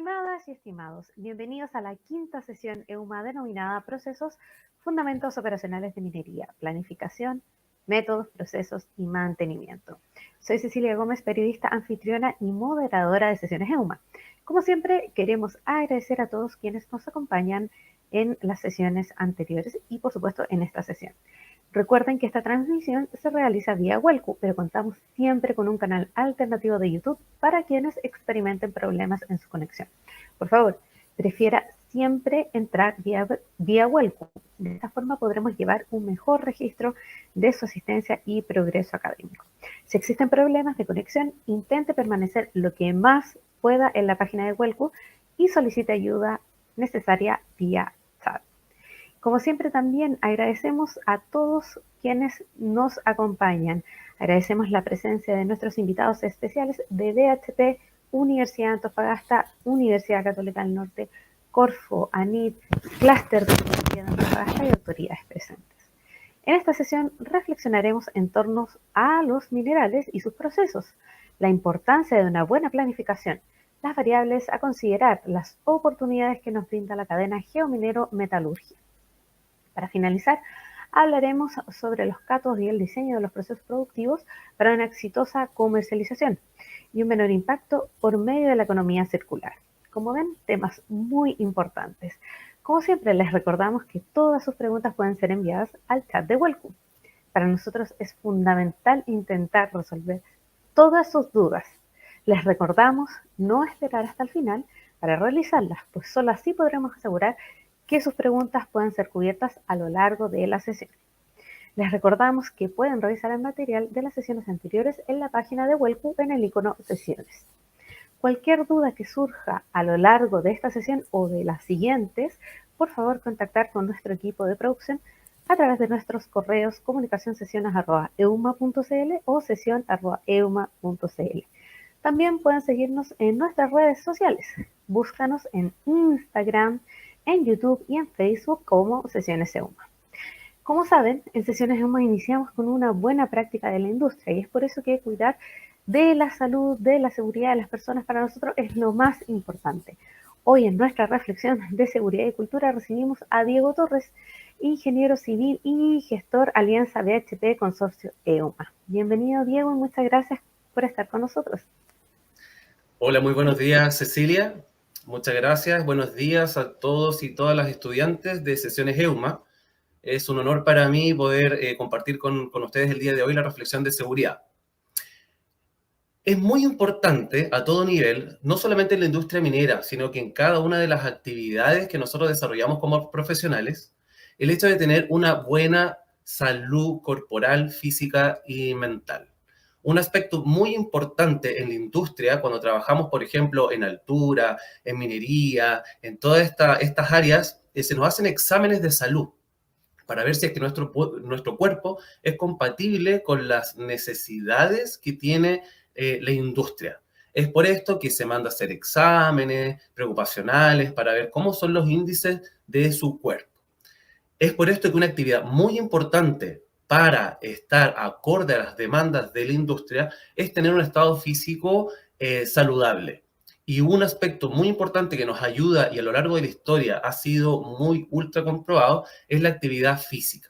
Estimadas y estimados, bienvenidos a la quinta sesión EUMA denominada Procesos, Fundamentos Operacionales de Minería, Planificación, Métodos, Procesos y Mantenimiento. Soy Cecilia Gómez, periodista, anfitriona y moderadora de sesiones EUMA. Como siempre, queremos agradecer a todos quienes nos acompañan en las sesiones anteriores y, por supuesto, en esta sesión. Recuerden que esta transmisión se realiza vía Welcu, pero contamos siempre con un canal alternativo de YouTube para quienes experimenten problemas en su conexión. Por favor, prefiera siempre entrar vía Welcu. De esta forma podremos llevar un mejor registro de su asistencia y progreso académico. Si existen problemas de conexión, intente permanecer lo que más pueda en la página de Welcu y solicite ayuda necesaria vía chat. Como siempre, también agradecemos a todos quienes nos acompañan. Agradecemos la presencia de nuestros invitados especiales de BHP, Universidad de Antofagasta, Universidad Católica del Norte, Corfo, ANIT, Clúster de Universidad de Antofagasta y autoridades presentes. En esta sesión reflexionaremos en torno a los minerales y sus procesos, la importancia de una buena planificación, las variables a considerar, las oportunidades que nos brinda la cadena geominero-metalurgia. Para finalizar, hablaremos sobre los catos y el diseño de los procesos productivos para una exitosa comercialización y un menor impacto por medio de la economía circular. Como ven, temas muy importantes. Como siempre, les recordamos que todas sus preguntas pueden ser enviadas al chat de Welcu. Para nosotros es fundamental intentar resolver todas sus dudas. Les recordamos no esperar hasta el final para realizarlas, pues solo así podremos asegurar que sus preguntas puedan ser cubiertas a lo largo de la sesión. Les recordamos que pueden revisar el material de las sesiones anteriores en la página de Welcu en el icono Sesiones. Cualquier duda que surja a lo largo de esta sesión o de las siguientes, por favor contactar con nuestro equipo de producción a través de nuestros correos comunicacionsesiones@euma.cl o sesión@euma.cl. También pueden seguirnos en nuestras redes sociales. Búscanos en Instagram, en YouTube y en Facebook como Sesiones EUMA. Como saben, en Sesiones EUMA iniciamos con una buena práctica de la industria y es por eso que cuidar de la salud, de la seguridad de las personas para nosotros es lo más importante. Hoy en nuestra reflexión de seguridad y cultura recibimos a Diego Torres, ingeniero civil y gestor Alianza BHP Consorcio EUMA. Bienvenido, Diego, y muchas gracias por estar con nosotros. Hola, muy buenos días, Cecilia. Muchas gracias. Buenos días a todos y todas las estudiantes de Sesiones EUMA. Es un honor para mí poder compartir con ustedes el día de hoy la reflexión de seguridad. Es muy importante a todo nivel, no solamente en la industria minera, sino que en cada una de las actividades que nosotros desarrollamos como profesionales, el hecho de tener una buena salud corporal, física y mental. Un aspecto muy importante en la industria, cuando trabajamos, por ejemplo, en altura, en minería, en todas estas áreas, se nos hacen exámenes de salud para ver si es que nuestro cuerpo es compatible con las necesidades que tiene la industria. Es por esto que se manda a hacer exámenes preocupacionales para ver cómo son los índices de su cuerpo. Es por esto que una actividad muy importante para estar acorde a las demandas de la industria es tener un estado físico saludable. Y un aspecto muy importante que nos ayuda y a lo largo de la historia ha sido muy ultra comprobado es la actividad física.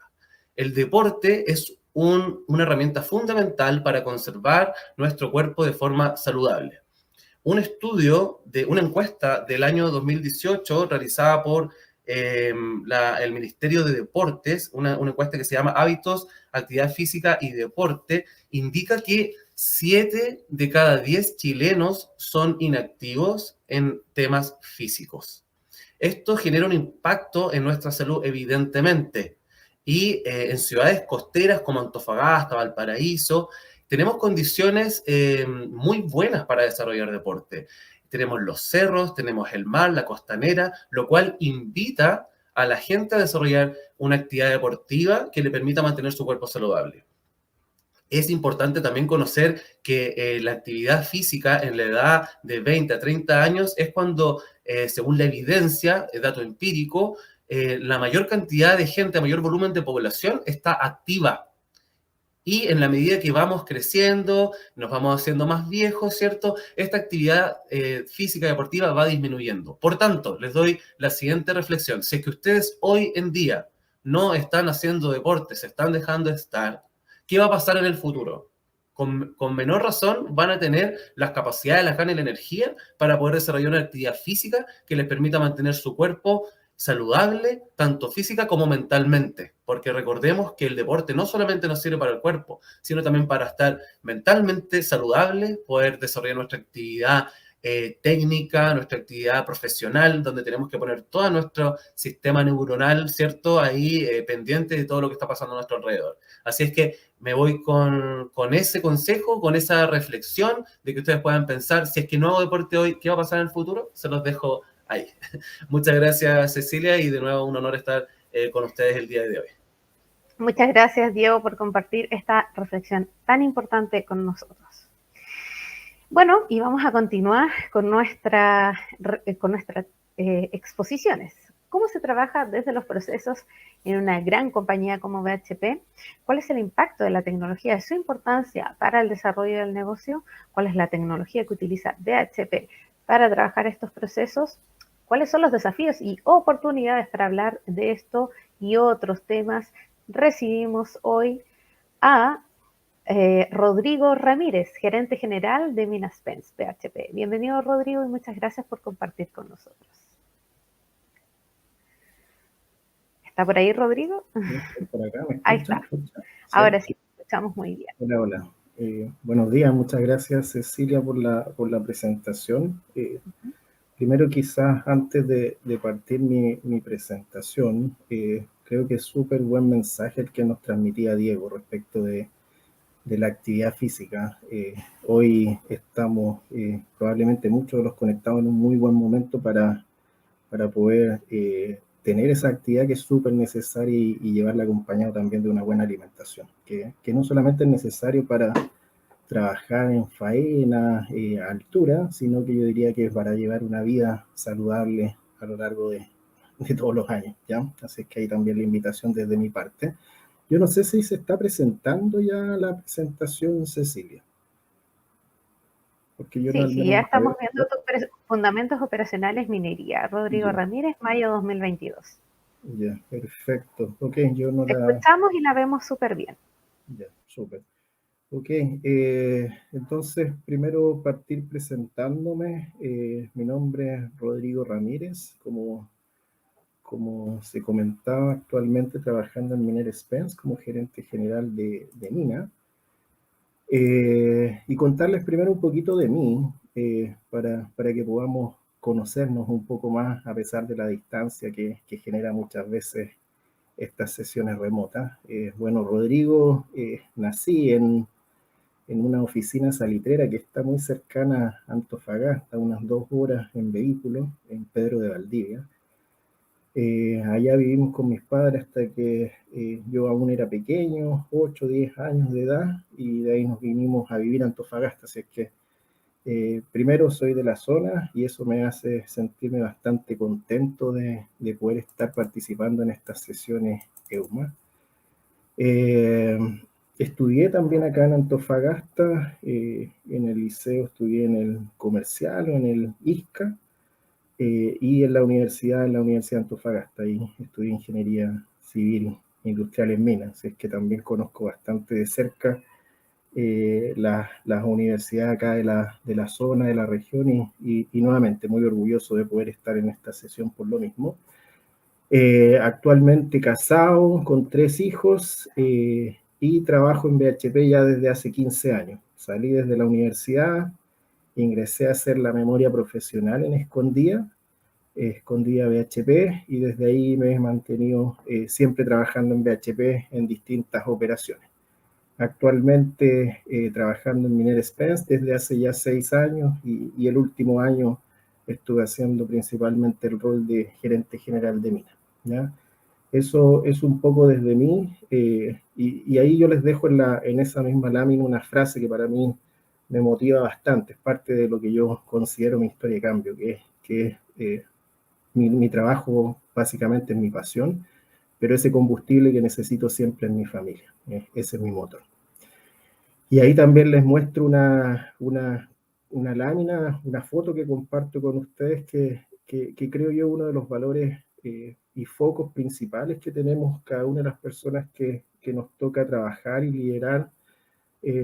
El deporte es una herramienta fundamental para conservar nuestro cuerpo de forma saludable. Un estudio de una encuesta del año 2018 realizada por el Ministerio de Deportes, una encuesta que se llama Hábitos, Actividad Física y Deporte, indica que 7 de cada 10 chilenos son inactivos en temas físicos. Esto genera un impacto en nuestra salud, evidentemente. Y en ciudades costeras como Antofagasta, Valparaíso, tenemos condiciones muy buenas para desarrollar deporte. Tenemos los cerros, tenemos el mar, la costanera, lo cual invita a la gente a desarrollar una actividad deportiva que le permita mantener su cuerpo saludable. Es importante también conocer que la actividad física en la edad de 20 a 30 años es cuando, según la evidencia, el dato empírico, la mayor cantidad de gente, mayor volumen de población está activa. Y en la medida que vamos creciendo, nos vamos haciendo más viejos, ¿cierto? Esta actividad física y deportiva va disminuyendo. Por tanto, les doy la siguiente reflexión. Si es que ustedes hoy en día no están haciendo deporte, se están dejando de estar, ¿qué va a pasar en el futuro? Con menor razón van a tener las capacidades, las ganas y la energía para poder desarrollar una actividad física que les permita mantener su cuerpo saludable, tanto física como mentalmente, porque recordemos que el deporte no solamente nos sirve para el cuerpo, sino también para estar mentalmente saludable, poder desarrollar nuestra actividad técnica, nuestra actividad profesional, donde tenemos que poner todo nuestro sistema neuronal, ¿cierto? Ahí pendiente de todo lo que está pasando a nuestro alrededor. Así es que me voy con ese consejo, con esa reflexión de que ustedes puedan pensar, si es que no hago deporte hoy, ¿qué va a pasar en el futuro? Se los dejo ahí. Muchas gracias, Cecilia, y de nuevo un honor estar con ustedes el día de hoy. Muchas gracias, Diego, por compartir esta reflexión tan importante con nosotros. Bueno, y vamos a continuar con nuestras exposiciones. ¿Cómo se trabaja desde los procesos en una gran compañía como BHP? ¿Cuál es el impacto de la tecnología, su importancia para el desarrollo del negocio? ¿Cuál es la tecnología que utiliza BHP para trabajar estos procesos? ¿Cuáles son los desafíos y oportunidades para hablar de esto y otros temas? Recibimos hoy a Rodrigo Ramírez, gerente general de Minaspens BHP. Bienvenido, Rodrigo, y muchas gracias por compartir con nosotros. ¿Está por ahí, Rodrigo? Por acá, ¿me escucha? Ahí está. ¿Sí? Ahora sí, escuchamos muy bien. Hola, hola. Buenos días, muchas gracias, Cecilia, por la presentación. Primero, quizás antes de partir mi presentación, creo que es súper buen mensaje el que nos transmitía Diego respecto de la actividad física. Hoy estamos probablemente muchos de los conectados en un muy buen momento para poder tener esa actividad que es súper necesaria y llevarla acompañado también de una buena alimentación, que no solamente es necesario para trabajar en faena, altura, sino que yo diría que es para llevar una vida saludable a lo largo de todos los años, ¿ya? Así que ahí también la invitación desde mi parte. Yo no sé si se está presentando ya la presentación, Cecilia. Porque yo Sí, sí, ya estamos viendo tus fundamentos operacionales minería. Rodrigo Ramírez, mayo 2022. Ya, perfecto. Ok, yo no la escuchamos y la vemos súper bien. Ya, súper. Ok, entonces primero partir presentándome. Mi nombre es Rodrigo Ramírez, como se comentaba, actualmente trabajando en Minaspens como gerente general de mina. Y contarles primero un poquito de mí, para que podamos conocernos un poco más a pesar de la distancia que genera muchas veces estas sesiones remotas. Bueno, Rodrigo, nací en una oficina salitrera que está muy cercana a Antofagasta, unas 2 horas en vehículo, en Pedro de Valdivia. Allá vivimos con mis padres hasta que yo aún era pequeño, 8 o 10 años de edad, y de ahí nos vinimos a vivir a Antofagasta. Así es que primero soy de la zona y eso me hace sentirme bastante contento de poder estar participando en estas sesiones EUMA. Estudié también acá en Antofagasta, en el liceo estudié en el comercial o en el ISCA, y en la universidad de Antofagasta, y estudié ingeniería civil industrial en minas. Es que también conozco bastante de cerca las universidades acá de la zona, de la región, y nuevamente muy orgulloso de poder estar en esta sesión por lo mismo. Actualmente casado, con 3 hijos, y trabajo en BHP ya desde hace 15 años. Salí desde la universidad, ingresé a hacer la memoria profesional en Escondida BHP, y desde ahí me he mantenido siempre trabajando en BHP en distintas operaciones. Actualmente trabajando en Minaspens desde hace ya 6 años, y el último año estuve haciendo principalmente el rol de gerente general de mina, ¿ya? Eso es un poco desde mí, y ahí yo les dejo en esa misma lámina una frase que para mí me motiva bastante. Es parte de lo que yo considero mi historia de cambio, que es mi trabajo básicamente es mi pasión, pero ese combustible que necesito siempre en mi familia. Ese es mi motor. Y ahí también les muestro una lámina, una foto que comparto con ustedes que creo yo uno de los valores y focos principales que tenemos cada una de las personas que nos toca trabajar y liderar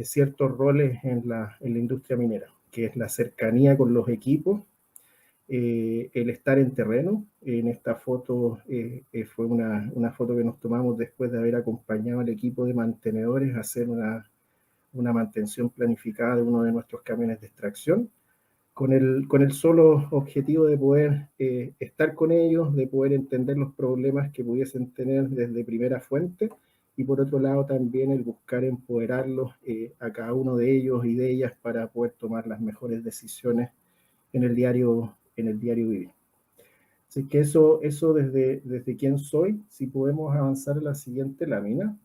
ciertos roles en la industria minera, que es la cercanía con los equipos, el estar en terreno. En esta foto fue una foto que nos tomamos después de haber acompañado al equipo de mantenedores a hacer una mantención planificada de uno de nuestros camiones de extracción, con el solo objetivo de poder estar con ellos, de poder entender los problemas que pudiesen tener desde primera fuente, y por otro lado también el buscar empoderarlos a cada uno de ellos y de ellas para poder tomar las mejores decisiones en el diario vivir. Así que eso desde quién soy. Si podemos avanzar a la siguiente lámina.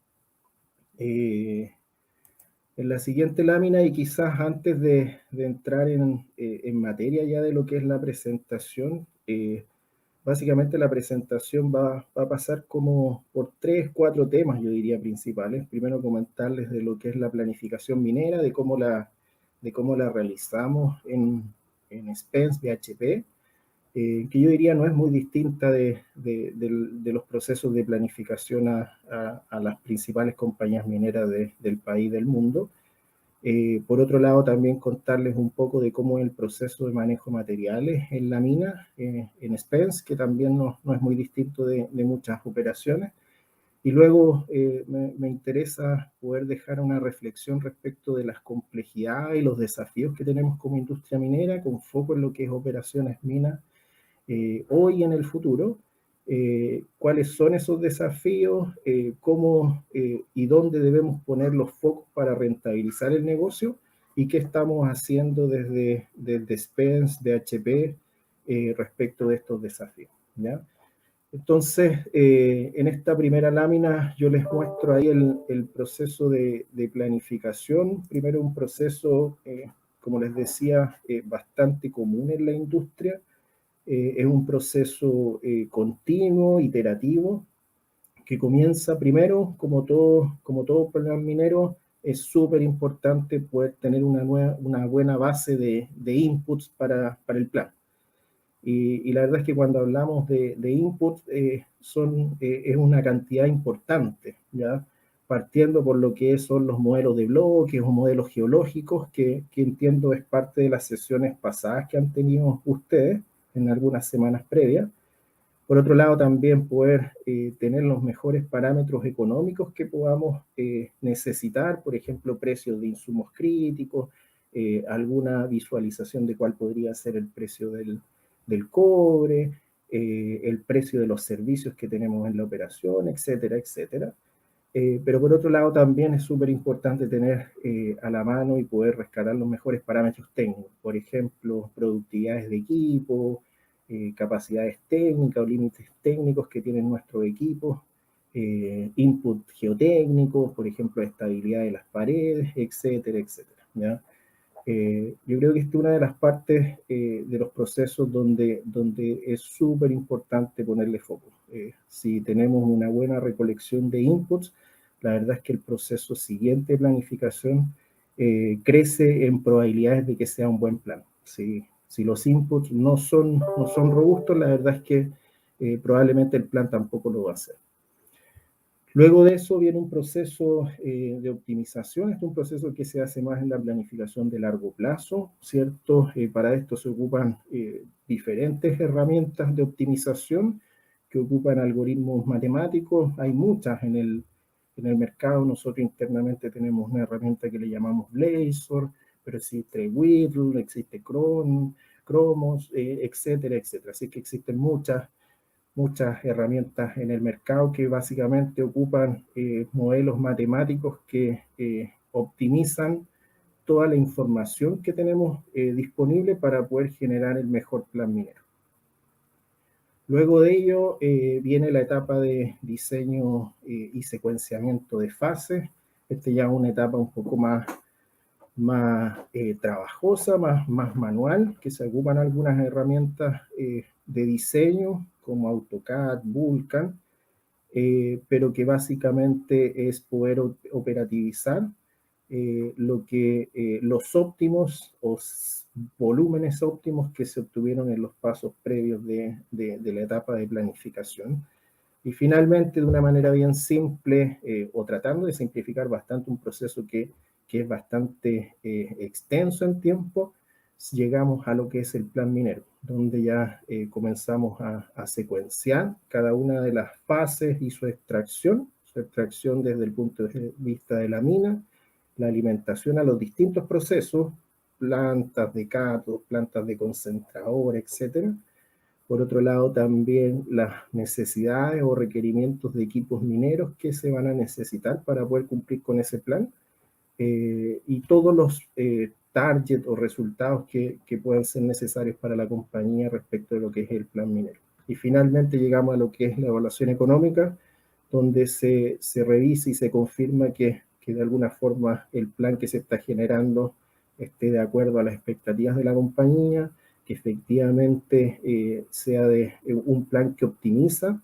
En la siguiente lámina, y quizás antes de entrar en materia ya de lo que es la presentación, básicamente la presentación va a pasar como por 3-4 temas, yo diría, principales. Primero comentarles de lo que es la planificación minera, de cómo la realizamos en Spence BHP, que yo diría no es muy distinta de los procesos de planificación a las principales compañías mineras del país, del mundo. Por otro lado, también contarles un poco de cómo es el proceso de manejo de materiales en la mina, en Spence, que también no es muy distinto de muchas operaciones. Y luego me interesa poder dejar una reflexión respecto de las complejidades y los desafíos que tenemos como industria minera, con foco en lo que es operaciones minas hoy y en el futuro. Cuáles son esos desafíos, cómo y dónde debemos poner los focos para rentabilizar el negocio, y qué estamos haciendo desde Spence, BHP, respecto de estos desafíos, ¿ya? Entonces, en esta primera lámina yo les muestro ahí el proceso de planificación. Primero, un proceso, como les decía, bastante común en la industria. Es un proceso continuo, iterativo, que comienza primero, como todo plan minero, es súper importante poder tener una buena base de inputs para el plan. Y la verdad es que cuando hablamos de inputs, es una cantidad importante, ¿ya? Partiendo por lo que son los modelos de bloques o modelos geológicos, que entiendo es parte de las sesiones pasadas que han tenido ustedes en algunas semanas previas. Por otro lado, también poder tener los mejores parámetros económicos que podamos necesitar, por ejemplo, precios de insumos críticos, alguna visualización de cuál podría ser el precio del cobre, el precio de los servicios que tenemos en la operación, etcétera, etcétera. Pero por otro lado también es súper importante tener a la mano y poder rescatar los mejores parámetros técnicos, por ejemplo, productividades de equipo, capacidades técnicas o límites técnicos que tienen nuestros equipos, input geotécnicos, por ejemplo, estabilidad de las paredes, etcétera, etcétera, ¿ya? Yo creo que esta es una de las partes de los procesos donde es súper importante ponerle foco. Si tenemos una buena recolección de inputs, la verdad es que el proceso siguiente de planificación crece en probabilidades de que sea un buen plan. Si los inputs no son robustos, la verdad es que probablemente el plan tampoco lo va a hacer. Luego de eso viene un proceso de optimización. Este es un proceso que se hace más en la planificación de largo plazo, ¿cierto? Para esto se ocupan diferentes herramientas de optimización que ocupan algoritmos matemáticos. Hay muchas en el mercado. Nosotros internamente tenemos una herramienta que le llamamos Blazor, pero existe Whittle, existe Cromos, etcétera, etcétera. Así que existen muchas herramientas en el mercado que básicamente ocupan modelos matemáticos que optimizan toda la información que tenemos disponible para poder generar el mejor plan minero. Luego de ello viene la etapa de diseño y secuenciamiento de fases. Esta ya es una etapa un poco más trabajosa, más manual, que se ocupan algunas herramientas de diseño como AutoCAD, Vulkan, pero que básicamente es poder operativizar los óptimos o volúmenes óptimos que se obtuvieron en los pasos previos de la etapa de planificación. Y finalmente, de una manera bien simple, o tratando de simplificar bastante un proceso que es bastante extenso en tiempo, llegamos a lo que es el plan minero, donde ya comenzamos a secuenciar cada una de las fases y su extracción desde el punto de vista de la mina, la alimentación a los distintos procesos, plantas de cátodo, plantas de concentrador, etcétera. Por otro lado, también las necesidades o requerimientos de equipos mineros que se van a necesitar para poder cumplir con ese plan, y todos los targets o resultados que puedan ser necesarios para la compañía respecto de lo que es el plan minero. Y finalmente llegamos a lo que es la evaluación económica, donde se revisa y se confirma que de alguna forma el plan que se está generando esté de acuerdo a las expectativas de la compañía, que efectivamente sea un plan que optimiza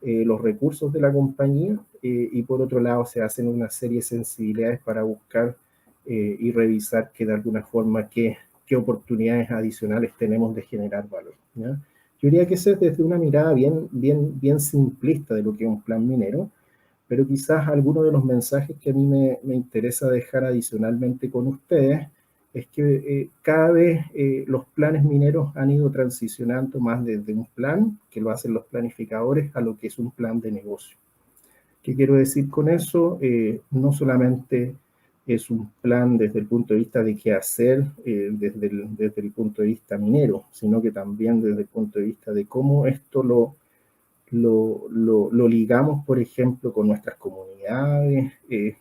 los recursos de la compañía, y por otro lado se hacen una serie de sensibilidades para buscar y revisar que de alguna forma qué oportunidades adicionales tenemos de generar valor, ¿ya? Yo diría que ese es desde una mirada bien simplista de lo que es un plan minero, pero quizás alguno de los mensajes que a mí me interesa dejar adicionalmente con ustedes es que cada vez los planes mineros han ido transicionando más desde un plan, que lo hacen los planificadores, a lo que es un plan de negocio. ¿Qué quiero decir con eso? No solamente es un plan desde el punto de vista de qué hacer desde el punto de vista minero, sino que también desde el punto de vista de cómo esto lo ligamos, por ejemplo, con nuestras comunidades,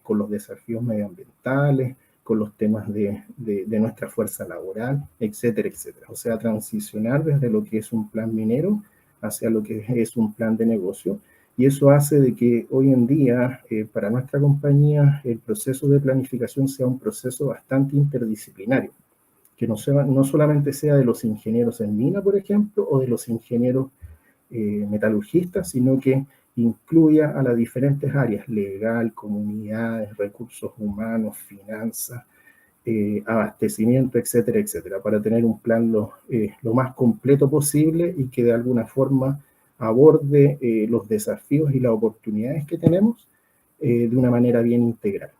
con los desafíos medioambientales, con los temas de nuestra fuerza laboral, etcétera, etcétera. O sea, transicionar desde lo que es un plan minero hacia lo que es un plan de negocio. Y eso hace de que hoy en día, para nuestra compañía, el proceso de planificación sea un proceso bastante interdisciplinario, que no solamente sea de los ingenieros en mina, por ejemplo, o de los ingenieros metalurgistas, sino que incluya a las diferentes áreas: legal, comunidades, recursos humanos, finanzas, abastecimiento, etcétera, etcétera, para tener un plan lo más completo posible y que de alguna forma aborde los desafíos y las oportunidades que tenemos de una manera bien integral.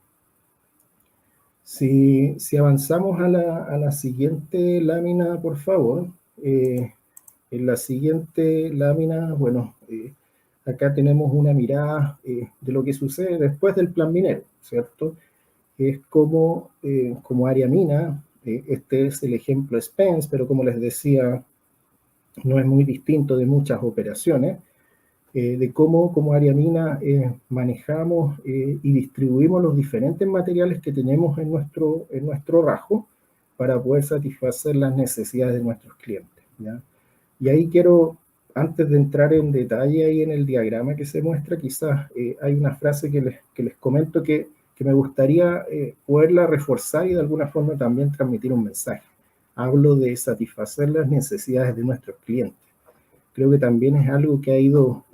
Si avanzamos a la siguiente lámina, por favor. En la siguiente lámina, bueno, acá tenemos una mirada de lo que sucede después del plan minero, ¿cierto? Es como área mina, este es el ejemplo Spence, pero como les decía, no es muy distinto de muchas operaciones, de cómo como área mina manejamos y distribuimos los diferentes materiales que tenemos en nuestro rajo para poder satisfacer las necesidades de nuestros clientes, ¿ya? Y ahí quiero, antes de entrar en detalle ahí en el diagrama que se muestra, quizás hay una frase que les comento que me gustaría poderla reforzar y de alguna forma también transmitir un mensaje. Hablo de satisfacer las necesidades de nuestros clientes. Creo que también es algo que ha ido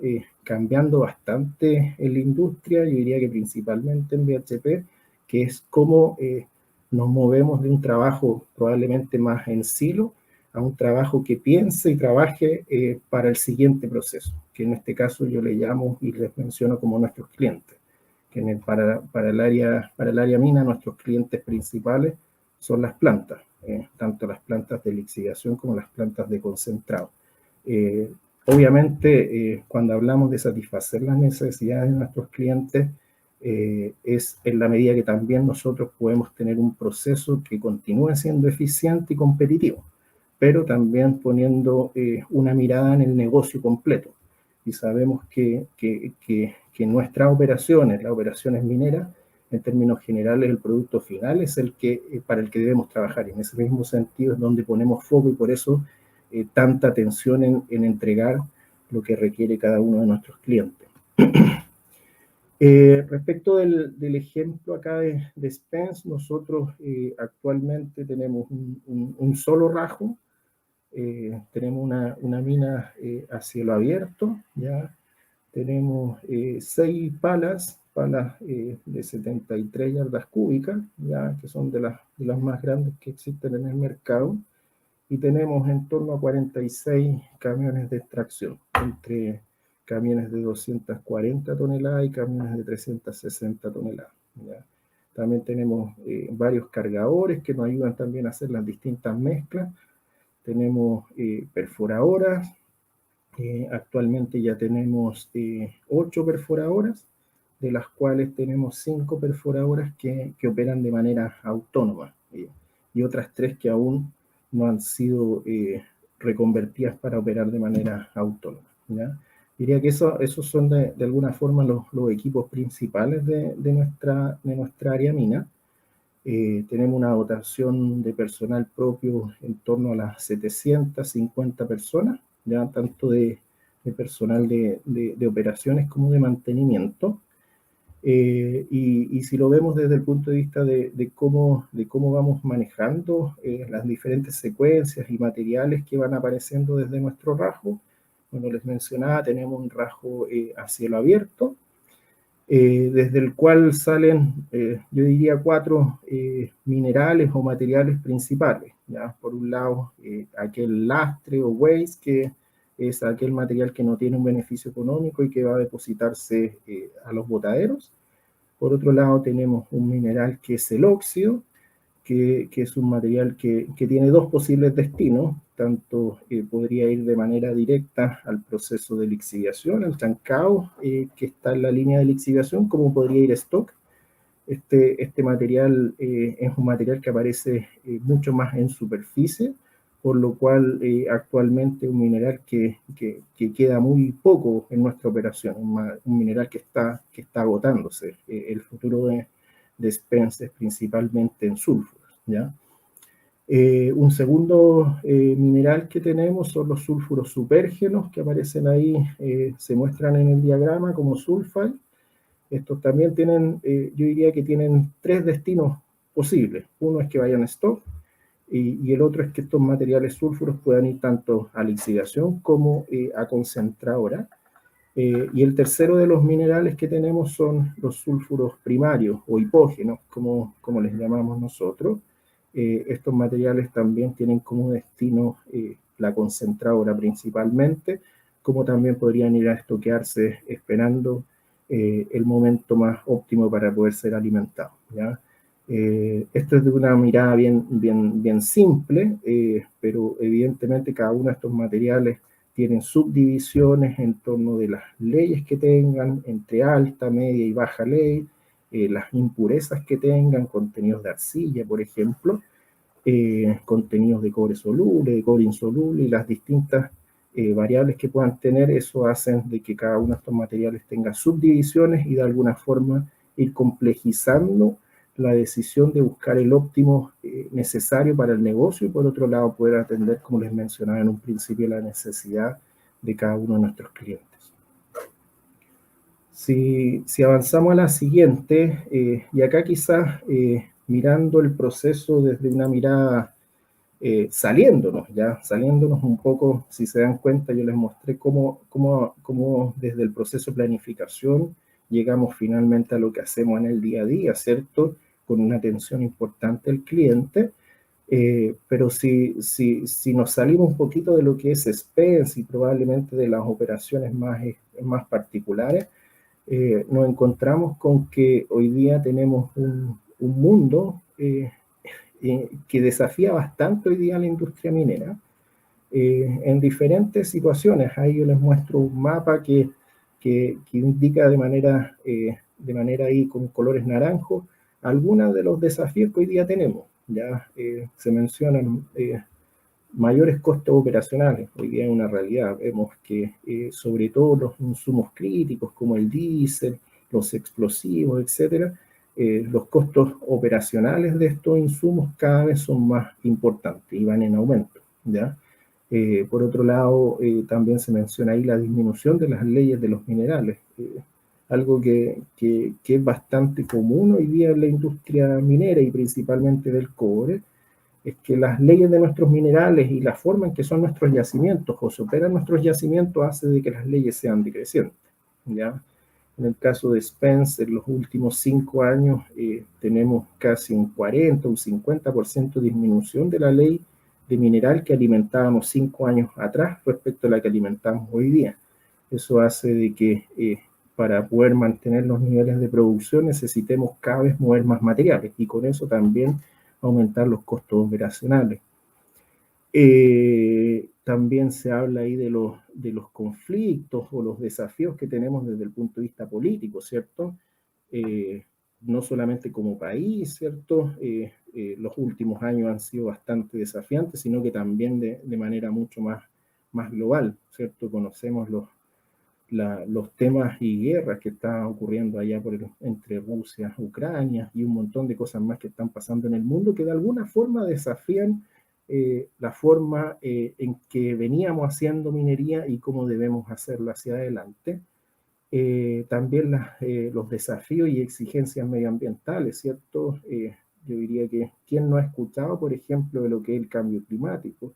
cambiando bastante en la industria, yo diría que principalmente en BHP, que es cómo nos movemos de un trabajo probablemente más en silo a un trabajo que piense y trabaje para el siguiente proceso, que en este caso yo le llamo y les menciono como nuestros clientes, que para el área mina nuestros clientes principales son las plantas, tanto las plantas de lixiviación como las plantas de concentrado. Obviamente, cuando hablamos de satisfacer las necesidades de nuestros clientes, es en la medida que también nosotros podemos tener un proceso que continúe siendo eficiente y competitivo, pero también poniendo una mirada en el negocio completo. Y sabemos que nuestras operaciones, las operaciones mineras, en términos generales, el producto final es el que para el que debemos trabajar. Y en ese mismo sentido es donde ponemos foco y por eso tanta atención en entregar lo que requiere cada uno de nuestros clientes. Respecto del ejemplo acá de Spence, nosotros actualmente tenemos un solo rajo, tenemos una mina a cielo abierto, ¿ya? Tenemos 6 palas palas de 73 yardas cúbicas, ya que son de las más grandes que existen en el mercado, y tenemos en torno a 46 camiones de extracción, entre camiones de 240 toneladas y camiones de 360 toneladas. ¿Ya? También tenemos varios cargadores que nos ayudan también a hacer las distintas mezclas. Tenemos perforadoras. Actualmente ya tenemos 8 perforadoras, de las cuales tenemos 5 perforadoras que operan de manera autónoma y otras 3 que aún no han sido reconvertidas para operar de manera autónoma. ¿Ya? Diría que esos son de alguna forma los equipos principales de nuestra área mina. Tenemos una dotación de personal propio en torno a las 750 personas, ya tanto de personal de operaciones como de mantenimiento. Y si lo vemos desde el punto de vista de cómo vamos manejando las diferentes secuencias y materiales que van apareciendo desde nuestro rasgo, bueno, les mencionaba, tenemos un rasgo a cielo abierto, desde el cual salen, yo diría, 4 minerales o materiales principales. ¿Ya? Por un lado, aquel lastre o waste, que es aquel material que no tiene un beneficio económico y que va a depositarse a los botaderos. Por otro lado, tenemos un mineral que es el óxido, que es un material que tiene 2 posibles destinos. Tanto podría ir de manera directa al proceso de lixiviación, al trancado, que está en la línea de lixiviación, como podría ir stock. Este material es un material que aparece mucho más en superficie, por lo cual actualmente un mineral que queda muy poco en nuestra operación, un mineral que está agotándose. El futuro de Spence es principalmente en sulfuros, ¿ya? Un segundo mineral que tenemos son los sulfuros supérgenos, que aparecen ahí, se muestran en el diagrama como sulfide. Estos también tienen, yo diría que tienen 3 destinos posibles. Uno es que vayan a stock, y el otro es que estos materiales sulfuros puedan ir tanto a lixiviación como a concentradora. Y el tercero de los minerales que tenemos son los sulfuros primarios o hipógenos, como les llamamos nosotros. Estos materiales también tienen como destino la concentradora principalmente, como también podrían ir a estoquearse esperando el momento más óptimo para poder ser alimentados, ¿ya? Esto es de una mirada bien simple, pero evidentemente cada uno de estos materiales tienen subdivisiones en torno de las leyes que tengan, entre alta, media y baja ley, las impurezas que tengan, contenidos de arcilla, por ejemplo, contenidos de cobre soluble, de cobre insoluble, y las distintas variables que puedan tener. Eso hacen de que cada uno de estos materiales tenga subdivisiones y de alguna forma ir complejizando la decisión de buscar el óptimo necesario para el negocio, y por otro lado poder atender, como les mencionaba en un principio, la necesidad de cada uno de nuestros clientes. Si avanzamos a la siguiente, y acá quizás mirando el proceso desde una mirada saliéndonos un poco, si se dan cuenta, yo les mostré cómo desde el proceso de planificación llegamos finalmente a lo que hacemos en el día a día, ¿cierto? Con una atención importante al cliente, pero si nos salimos un poquito de lo que es Spence y probablemente de las operaciones más particulares, nos encontramos con que hoy día tenemos un mundo que desafía bastante hoy día a la industria minera en diferentes situaciones. Ahí yo les muestro un mapa que indica de manera ahí con colores naranjos algunos de los desafíos que hoy día tenemos. Ya se mencionan mayores costos operacionales. Hoy día es una realidad. Vemos que sobre todo los insumos críticos como el diésel, los explosivos, etcétera, los costos operacionales de estos insumos cada vez son más importantes y van en aumento, ¿ya? Por otro lado, también se menciona ahí la disminución de las leyes de los minerales, algo que es bastante común hoy día en la industria minera y principalmente del cobre, es que las leyes de nuestros minerales y la forma en que son nuestros yacimientos o se operan nuestros yacimientos hace de que las leyes sean decrecientes, ¿ya? En el caso de Spence, en los últimos 5 años tenemos casi un 40, un 50% de disminución de la ley de mineral que alimentábamos 5 años atrás respecto a la que alimentamos hoy día. Eso hace de que para poder mantener los niveles de producción necesitemos cada vez mover más materiales y con eso también aumentar los costos operacionales. También se habla ahí de los conflictos o los desafíos que tenemos desde el punto de vista político, ¿cierto? No solamente como país, ¿cierto? Los últimos años han sido bastante desafiantes, sino que también de manera mucho más global, ¿cierto? Conocemos los temas y guerras que están ocurriendo allá entre Rusia, Ucrania y un montón de cosas más que están pasando en el mundo que de alguna forma desafían la forma en que veníamos haciendo minería y cómo debemos hacerlo hacia adelante. También los desafíos y exigencias medioambientales, ¿cierto? Yo diría que ¿quién no ha escuchado, por ejemplo, de lo que es el cambio climático?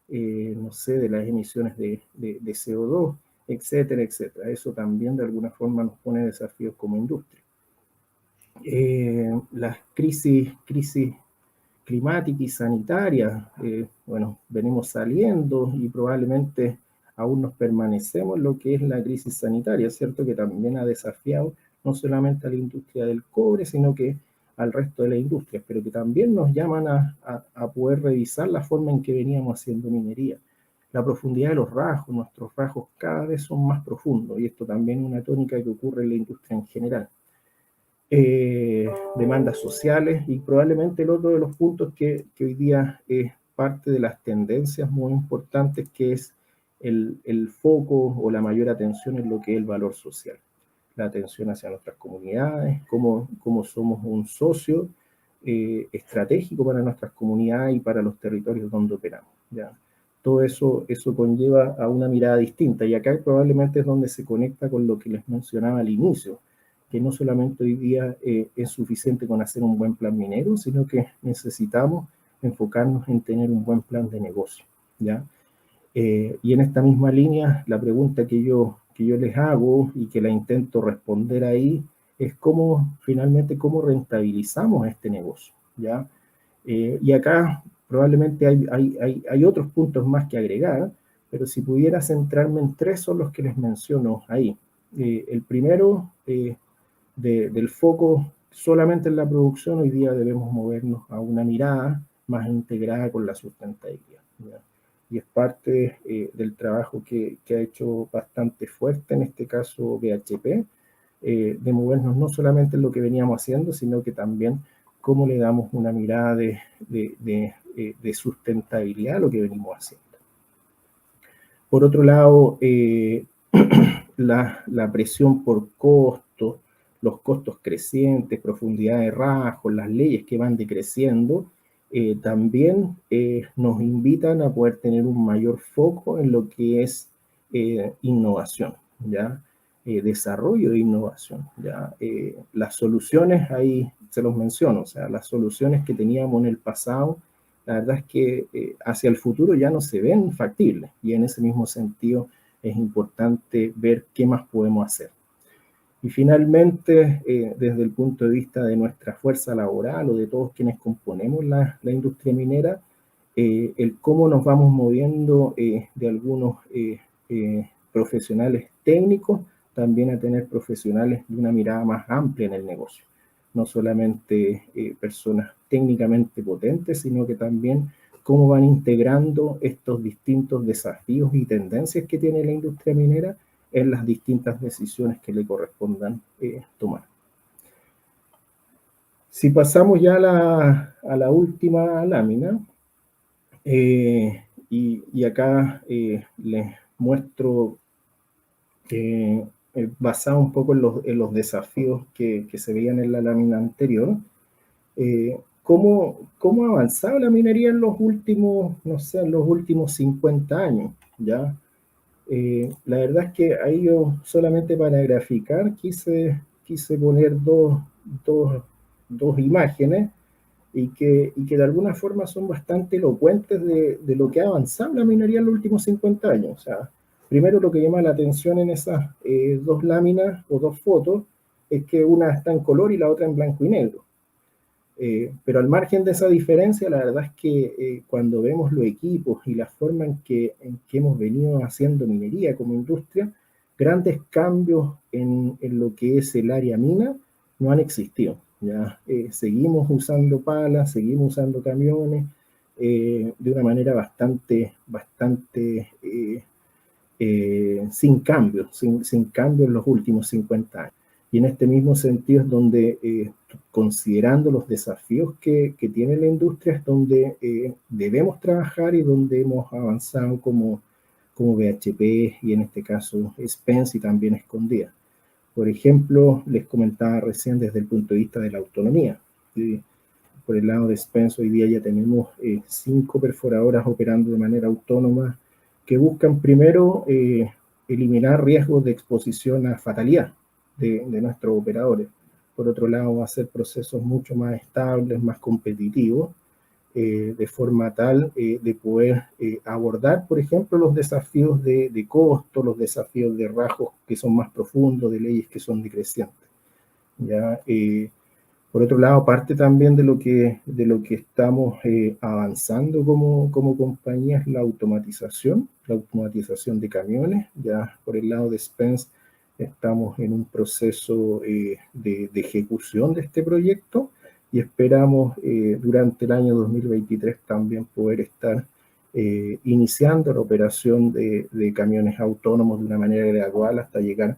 No sé, de las emisiones de CO2, etcétera, etcétera. Eso también de alguna forma nos pone desafíos como industria. Las crisis climática y sanitaria, bueno, venimos saliendo y probablemente aún nos permanecemos en lo que es la crisis sanitaria, ¿cierto? Que también ha desafiado no solamente a la industria del cobre, sino que al resto de las industrias, pero que también nos llaman a poder revisar la forma en que veníamos haciendo minería. La profundidad de los rasgos, nuestros rasgos cada vez son más profundos y esto también es una tónica que ocurre en la industria en general. Demandas sociales y probablemente el otro de los puntos que hoy día es parte de las tendencias muy importantes, que es el foco o la mayor atención en lo que es el valor social, la atención hacia nuestras comunidades, cómo somos un socio estratégico para nuestras comunidades y para los territorios donde operamos, ¿ya? Todo eso conlleva a una mirada distinta y acá probablemente es donde se conecta con lo que les mencionaba al inicio, que no solamente hoy día es suficiente con hacer un buen plan minero, sino que necesitamos enfocarnos en tener un buen plan de negocio, ¿ya? Y en esta misma línea, la pregunta que yo les hago y que la intento responder ahí es finalmente cómo rentabilizamos este negocio, ¿ya? Y acá probablemente hay otros puntos más que agregar, pero si pudiera centrarme en 3 son los que les menciono ahí. El primero, del foco solamente en la producción, hoy día debemos movernos a una mirada más integrada con la sustentabilidad, ¿ya? Y es parte del trabajo que ha hecho bastante fuerte, en este caso BHP, de movernos no solamente en lo que veníamos haciendo, sino que también cómo le damos una mirada de sustentabilidad a lo que venimos haciendo. Por otro lado, la presión por costos, los costos crecientes, profundidad de rasgos, las leyes que van decreciendo, también nos invitan a poder tener un mayor foco en lo que es innovación, ¿ya? Desarrollo de innovación, ¿ya? Las soluciones, ahí se los menciono, o sea, las soluciones que teníamos en el pasado, la verdad es que hacia el futuro ya no se ven factibles y en ese mismo sentido es importante ver qué más podemos hacer. Y finalmente, desde el punto de vista de nuestra fuerza laboral o de todos quienes componemos la industria minera, el cómo nos vamos moviendo de algunos profesionales técnicos, también a tener profesionales de una mirada más amplia en el negocio. No solamente personas técnicamente potentes, sino que también cómo van integrando estos distintos desafíos y tendencias que tiene la industria minera en las distintas decisiones que le correspondan tomar. Si pasamos ya a la última lámina, y acá les muestro, basado un poco en los desafíos que se veían en la lámina anterior, cómo ha avanzado la minería en los últimos, no sé, en los últimos 50 años, ¿ya? La verdad es que ahí yo solamente para graficar quise poner dos imágenes y que de alguna forma son bastante elocuentes de lo que ha avanzado la minería en los últimos 50 años. O sea, primero lo que llama la atención en esas dos láminas o dos fotos es que una está en color y la otra en blanco y negro. Pero al margen de esa diferencia, la verdad es que cuando vemos los equipos y la forma en que hemos venido haciendo minería como industria, grandes cambios en lo que es el área mina no han existido. ¿Ya? Seguimos usando palas, seguimos usando camiones de una manera bastante sin cambio, sin cambio en los últimos 50 años. Y en este mismo sentido es donde, considerando los desafíos que tiene la industria, es donde debemos trabajar y donde hemos avanzado como BHP y en este caso Spence y también Escondida. Por ejemplo, les comentaba recién desde el punto de vista de la autonomía. Por el lado de Spence hoy día ya tenemos 5 perforadoras operando de manera autónoma que buscan primero eliminar riesgos de exposición a fatalidad de nuestros operadores. Por otro lado, hacer procesos mucho más estables, más competitivos, de forma tal de poder abordar, por ejemplo, los desafíos de costo, los desafíos de rasgos que son más profundos, de leyes que son decrecientes. ¿Ya? Por otro lado, parte también de lo que estamos avanzando como compañía es la automatización de camiones. Ya por el lado de Spence estamos en un proceso de ejecución de este proyecto y esperamos durante el año 2023 también poder estar iniciando la operación de camiones autónomos de una manera gradual hasta llegar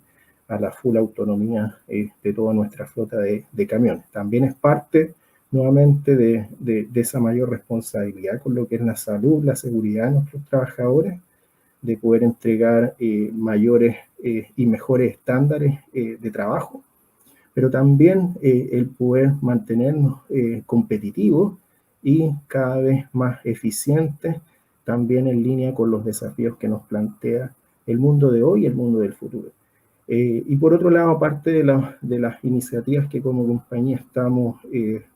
a la full autonomía de toda nuestra flota de camiones. También es parte nuevamente de esa mayor responsabilidad con lo que es la salud, la seguridad de nuestros trabajadores, de poder entregar mayores y mejores estándares de trabajo, pero también el poder mantenernos competitivos y cada vez más eficientes, también en línea con los desafíos que nos plantea el mundo de hoy y el mundo del futuro. Y por otro lado, aparte de las iniciativas que como compañía estamos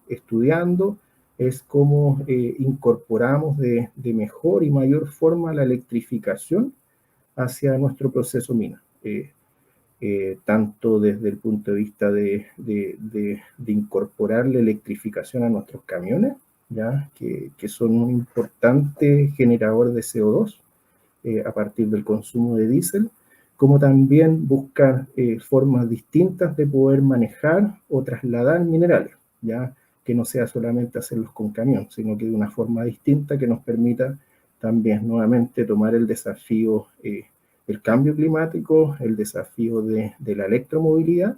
estudiando, es cómo incorporamos de mejor y mayor forma la electrificación hacia nuestro proceso mina. Tanto desde el punto de vista de incorporar la electrificación a nuestros camiones, ¿ya? Que son un importante generador de CO2 a partir del consumo de diésel, como también buscar formas distintas de poder manejar o trasladar minerales, ya que no sea solamente hacerlos con camión, sino que de una forma distinta que nos permita también nuevamente tomar el desafío del cambio climático, el desafío de la electromovilidad,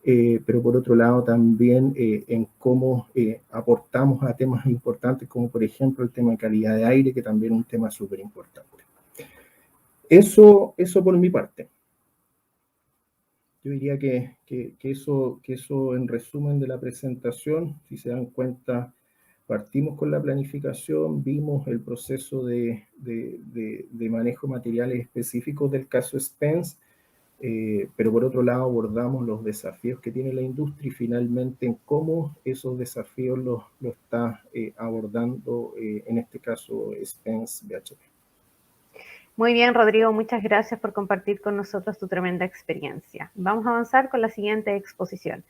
pero por otro lado también en cómo aportamos a temas importantes como por ejemplo el tema de calidad de aire, que también es un tema súper importante. Eso por mi parte. Yo diría que eso en resumen de la presentación, si se dan cuenta, partimos con la planificación, vimos el proceso de manejo de materiales específicos del caso Spence, pero por otro lado abordamos los desafíos que tiene la industria y finalmente en cómo esos desafíos los está abordando, en este caso Spence BHP. Muy bien, Rodrigo, muchas gracias por compartir con nosotros tu tremenda experiencia. Vamos a avanzar con la siguiente exposición.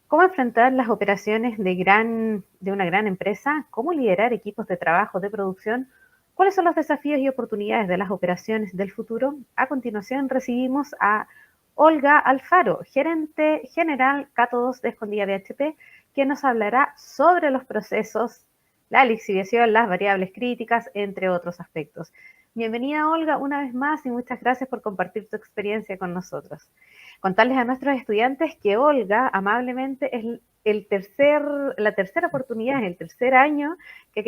¿Cómo enfrentar las operaciones de una gran empresa? ¿Cómo liderar equipos de trabajo de producción? ¿Cuáles son los desafíos y oportunidades de las operaciones del futuro? A continuación recibimos a Olga Alfaro, gerente general cátodos de Escondida BHP, quien nos hablará sobre los procesos, la lixiviación, las variables críticas, entre otros aspectos. Bienvenida, Olga, una vez más y muchas gracias por compartir tu experiencia con nosotros. Contarles a nuestros estudiantes que Olga, amablemente, es la tercera oportunidad, es el tercer año que ha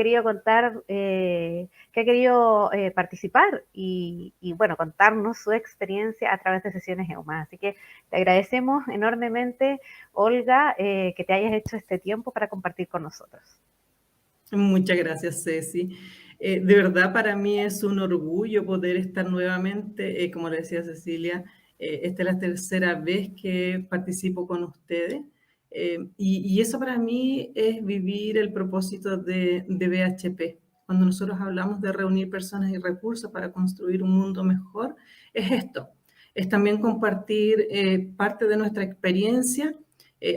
querido participar y bueno, contarnos su experiencia a través de sesiones EUMA. Así que te agradecemos enormemente, Olga, que te hayas hecho este tiempo para compartir con nosotros. Muchas gracias, Ceci. De verdad, para mí es un orgullo poder estar nuevamente, como le decía Cecilia, esta es la tercera vez que participo con ustedes. Y eso para mí es vivir el propósito de BHP, cuando nosotros hablamos de reunir personas y recursos para construir un mundo mejor, es esto. Es también compartir parte de nuestra experiencia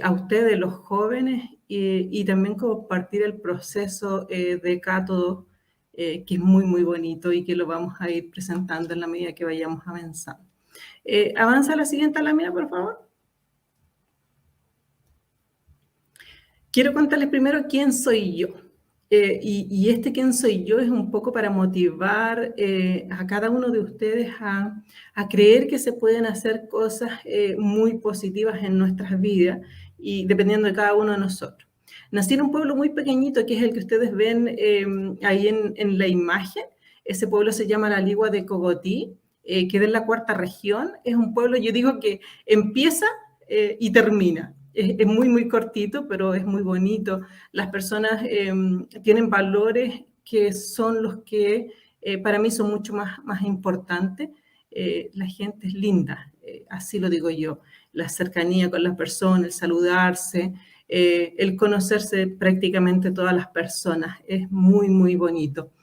a ustedes, los jóvenes, y también compartir el proceso de Cátodo, que es muy, muy bonito y que lo vamos a ir presentando en la medida que vayamos avanzando. Avanza a la siguiente lámina, por favor. Quiero contarles primero quién soy yo. Y este quién soy yo es un poco para motivar a cada uno de ustedes a creer que se pueden hacer cosas muy positivas en nuestras vidas y dependiendo de cada uno de nosotros. Nací en un pueblo muy pequeñito, que es el que ustedes ven ahí en la imagen. Ese pueblo se llama La Ligua de Cogotí, queda en la 4ª región. Es un pueblo, yo digo que empieza y termina. Es muy, muy cortito, pero es muy bonito. Las personas tienen valores que son los que para mí son mucho más importantes. La gente es linda, así lo digo yo. La cercanía con las personas, el saludarse, el conocerse prácticamente todas las personas. Es muy, muy bonito.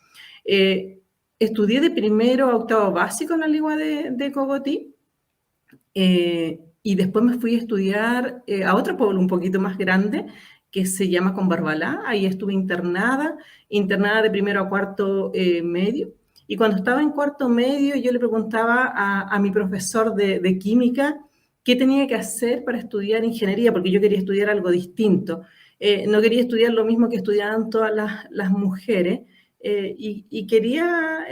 Estudié de primero a octavo básico en la Ligua de Cogotí. Y después me fui a estudiar a otro pueblo un poquito más grande que se llama Combarbalá. Ahí estuve internada de primero a cuarto medio. Y cuando estaba en cuarto medio yo le preguntaba a mi profesor de química qué tenía que hacer para estudiar ingeniería, porque yo quería estudiar algo distinto. No quería estudiar lo mismo que estudiaban todas las mujeres y quería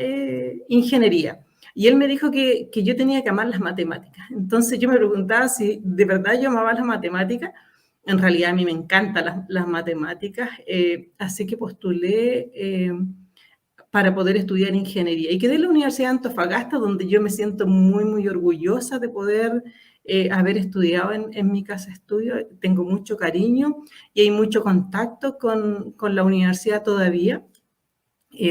ingeniería. Y él me dijo que yo tenía que amar las matemáticas. Entonces yo me preguntaba si de verdad yo amaba las matemáticas. En realidad a mí me encantan las matemáticas, así que postulé para poder estudiar ingeniería. Y quedé en la Universidad de Antofagasta, donde yo me siento muy, muy orgullosa de poder haber estudiado en mi casa de estudio. Tengo mucho cariño y hay mucho contacto con la universidad todavía.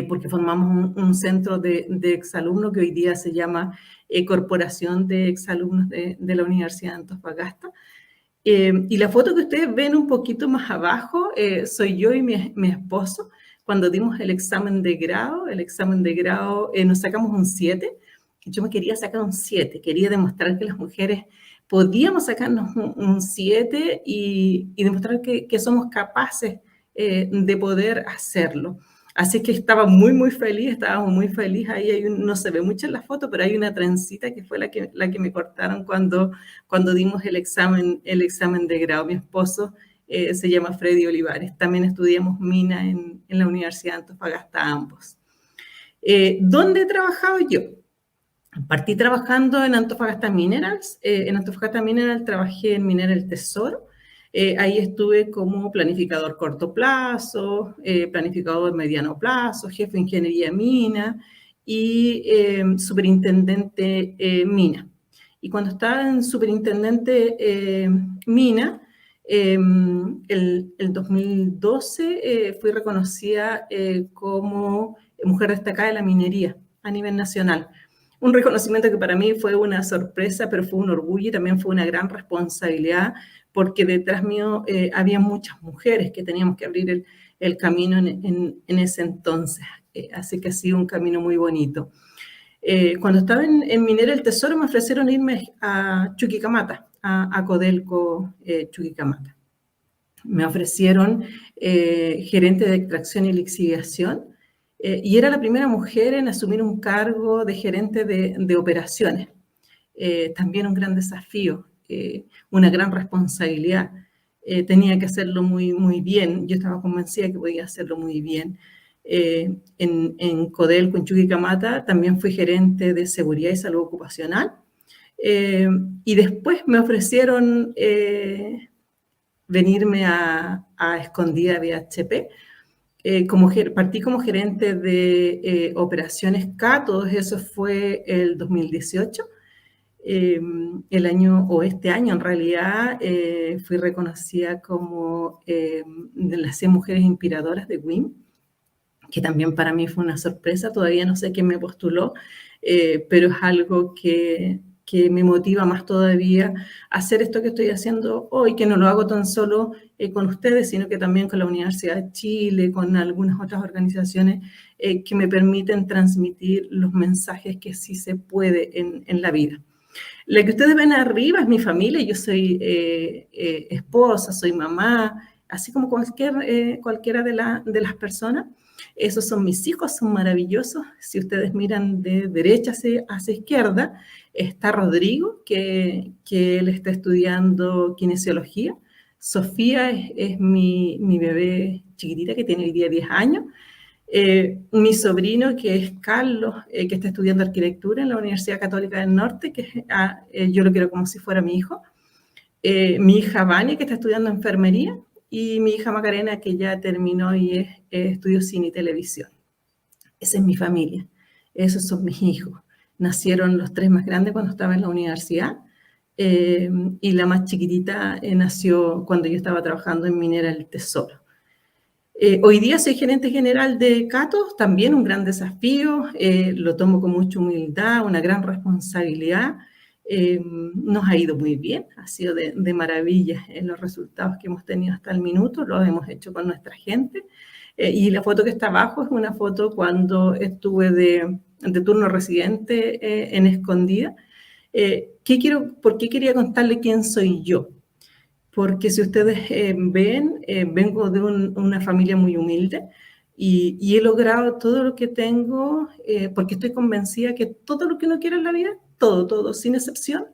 Porque formamos un centro de exalumnos que hoy día se llama Corporación de Exalumnos de la Universidad de Antofagasta. Y la foto que ustedes ven un poquito más abajo soy yo y mi esposo cuando dimos el examen de grado. El examen de grado nos sacamos un 7. Yo me quería sacar un 7, quería demostrar que las mujeres podíamos sacarnos un 7 y demostrar que somos capaces de poder hacerlo. Así que estaba estábamos muy feliz. Ahí no se ve mucho en la foto, pero hay una trencita que fue la que me cortaron cuando dimos el examen de grado. Mi esposo se llama Freddy Olivares. También estudiamos mina en la Universidad de Antofagasta ambos. ¿Dónde he trabajado yo? Partí trabajando en Antofagasta Minerals. En Antofagasta Minerals trabajé en Minera El Tesoro. Ahí estuve como planificador corto plazo, planificador mediano plazo, jefe de ingeniería mina y superintendente mina. Y cuando estaba en superintendente mina, el 2012 fui reconocida como mujer destacada de la minería a nivel nacional. Un reconocimiento que para mí fue una sorpresa, pero fue un orgullo y también fue una gran responsabilidad, porque detrás mío había muchas mujeres que teníamos que abrir el camino en ese entonces. Así que ha sido un camino muy bonito. Cuando estaba en Minera El Tesoro me ofrecieron irme a Chuquicamata, a Codelco Chuquicamata. Me ofrecieron gerente de extracción y lixiviación, y era la primera mujer en asumir un cargo de gerente de operaciones. También un gran desafío, una gran responsabilidad. Tenía que hacerlo muy, muy bien. Yo estaba convencida que podía hacerlo muy bien. En Codelco, en Chuquicamata, también fui gerente de seguridad y salud ocupacional. Y después me ofrecieron venirme a Escondida BHP. Partí como gerente de operaciones Cátodo. Eso fue el 2018. Este año en realidad fui reconocida como de las 100 mujeres inspiradoras de WIM, que también para mí fue una sorpresa. Todavía no sé quién me postuló, pero es algo que que me motiva más todavía a hacer esto que estoy haciendo hoy, que no lo hago tan solo con ustedes, sino que también con la Universidad de Chile, con algunas otras organizaciones que me permiten transmitir los mensajes que sí se puede en la vida. La que ustedes ven arriba es mi familia, yo soy esposa, soy mamá, así como cualquiera de las personas. Esos son mis hijos, son maravillosos. Si ustedes miran de derecha hacia izquierda, está Rodrigo, que él está estudiando kinesiología. Sofía es mi bebé chiquitita que tiene hoy día 10 años. Mi sobrino, que es Carlos, que está estudiando arquitectura en la Universidad Católica del Norte, que yo lo quiero como si fuera mi hijo. Mi hija Vania, que está estudiando enfermería, y mi hija Macarena, que ya terminó y estudió cine y televisión. Esa es mi familia, esos son mis hijos. Nacieron los 3 más grandes cuando estaba en la universidad, y la más chiquitita nació cuando yo estaba trabajando en Minera del Tesoro. Hoy día soy gerente general de Catos, también un gran desafío, lo tomo con mucha humildad, una gran responsabilidad. Nos ha ido muy bien, ha sido de maravilla en los resultados que hemos tenido hasta el minuto, lo hemos hecho con nuestra gente. Y la foto que está abajo es una foto cuando estuve de turno residente en Escondida. ¿Por qué quería contarle quién soy yo? Porque si ustedes ven, vengo de una familia muy humilde y he logrado todo lo que tengo porque estoy convencida que todo lo que uno quiere en la vida, todo, sin excepción,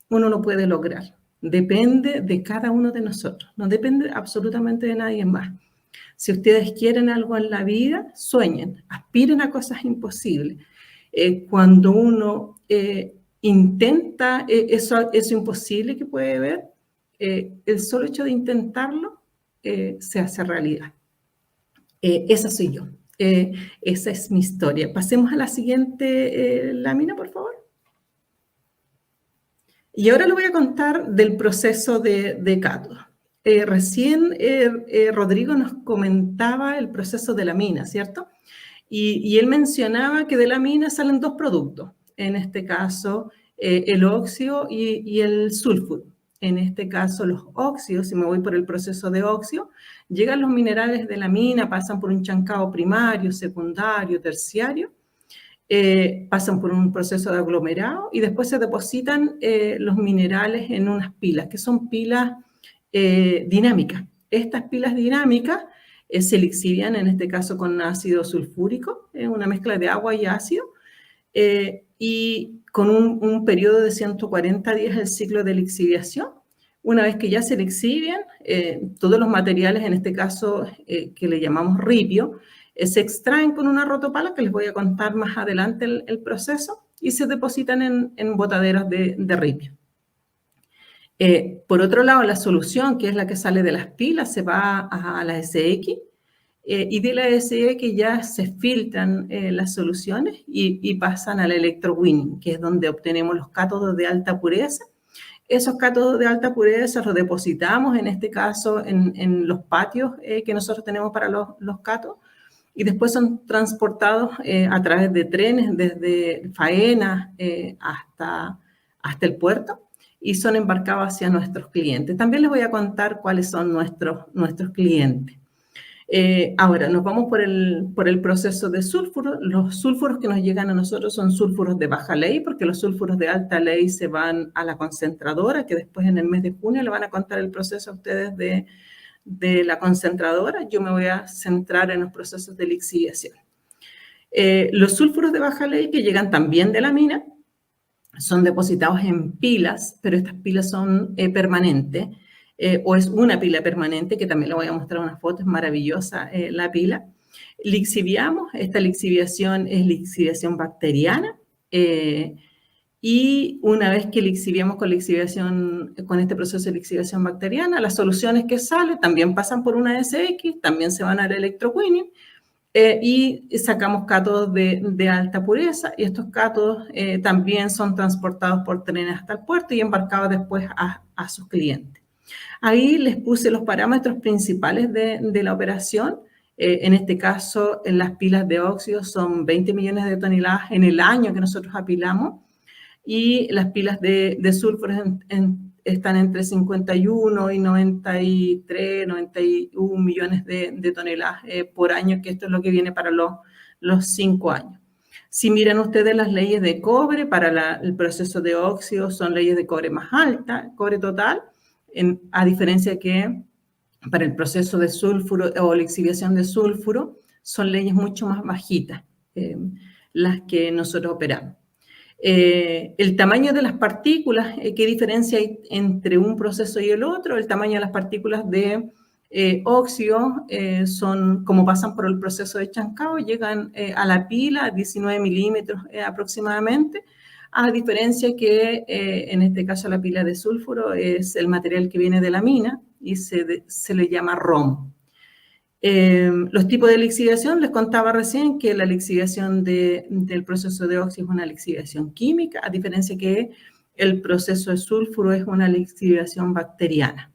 uno lo puede lograr. Depende de cada uno de nosotros, no depende absolutamente de nadie más. Si ustedes quieren algo en la vida, sueñen, aspiren a cosas imposibles. Cuando uno intenta eso imposible que puede ver, el solo hecho de intentarlo se hace realidad. Esa soy yo. Esa es mi historia. Pasemos a la siguiente lámina, por favor. Y ahora le voy a contar del proceso de Catos. Recién Rodrigo nos comentaba el proceso de la mina, ¿cierto? Y él mencionaba que de la mina salen 2 productos. En este caso, el óxido y el sulfuro. En este caso, los óxidos, si me voy por el proceso de óxido, llegan los minerales de la mina, pasan por un chancado primario, secundario, terciario, pasan por un proceso de aglomerado y después se depositan los minerales en unas pilas, que son pilas dinámicas. Estas pilas dinámicas se lixivian, en este caso con ácido sulfúrico, una mezcla de agua y ácido, y con un periodo de 140 días el ciclo de lixiviación. Una vez que ya se lixivian, todos los materiales, en este caso que le llamamos ripio, se extraen con una rotopala, que les voy a contar más adelante el proceso, y se depositan en botaderas de ripio. Por otro lado, la solución, que es la que sale de las pilas, se va a la SX, y de la SX ya se filtran las soluciones y pasan al electrowinning, que es donde obtenemos los cátodos de alta pureza. Esos cátodos de alta pureza los depositamos, en este caso, en los patios que nosotros tenemos para los cátodos, y después son transportados a través de trenes, desde Faena hasta el puerto, y son embarcados hacia nuestros clientes. También les voy a contar cuáles son nuestros clientes. Ahora, nos vamos por el proceso de sulfuro. Los sulfuros que nos llegan a nosotros son sulfuros de baja ley, porque los sulfuros de alta ley se van a la concentradora, que después en el mes de junio le van a contar el proceso a ustedes de la concentradora. Yo me voy a centrar en los procesos de lixiviación. Los sulfuros de baja ley, que llegan también de la mina, son depositados en pilas, pero estas pilas son permanentes, o es una pila permanente, que también le voy a mostrar una foto, es maravillosa la pila. Lixiviamos, esta lixiviación es lixiviación bacteriana, y una vez que lixiviamos con este proceso de lixiviación bacteriana, las soluciones que salen también pasan por una SX, también se van al electrowinning, y sacamos cátodos de alta pureza, y estos cátodos también son transportados por trenes hasta el puerto y embarcados después a sus clientes. Ahí les puse los parámetros principales de la operación. En este caso, en las pilas de óxido son 20 millones de toneladas en el año que nosotros apilamos, y las pilas de sulfuro están entre 51 y 93, 91 millones de toneladas por año, que esto es lo que viene para los 5 años. Si miran ustedes las leyes de cobre, para el proceso de óxido son leyes de cobre más altas, cobre total, a diferencia que para el proceso de sulfuro o lixiviación de sulfuro son leyes mucho más bajitas, las que nosotros operamos. El tamaño de las partículas, ¿qué diferencia hay entre un proceso y el otro? El tamaño de las partículas de óxido son, como pasan por el proceso de chancado, llegan a la pila a 19 milímetros aproximadamente, a diferencia que en este caso la pila de sulfuro es el material que viene de la mina y se le llama ROM. Los tipos de lixiviación, les contaba recién que la lixiviación del proceso de óxido es una lixiviación química, a diferencia que el proceso de sulfuro es una lixiviación bacteriana.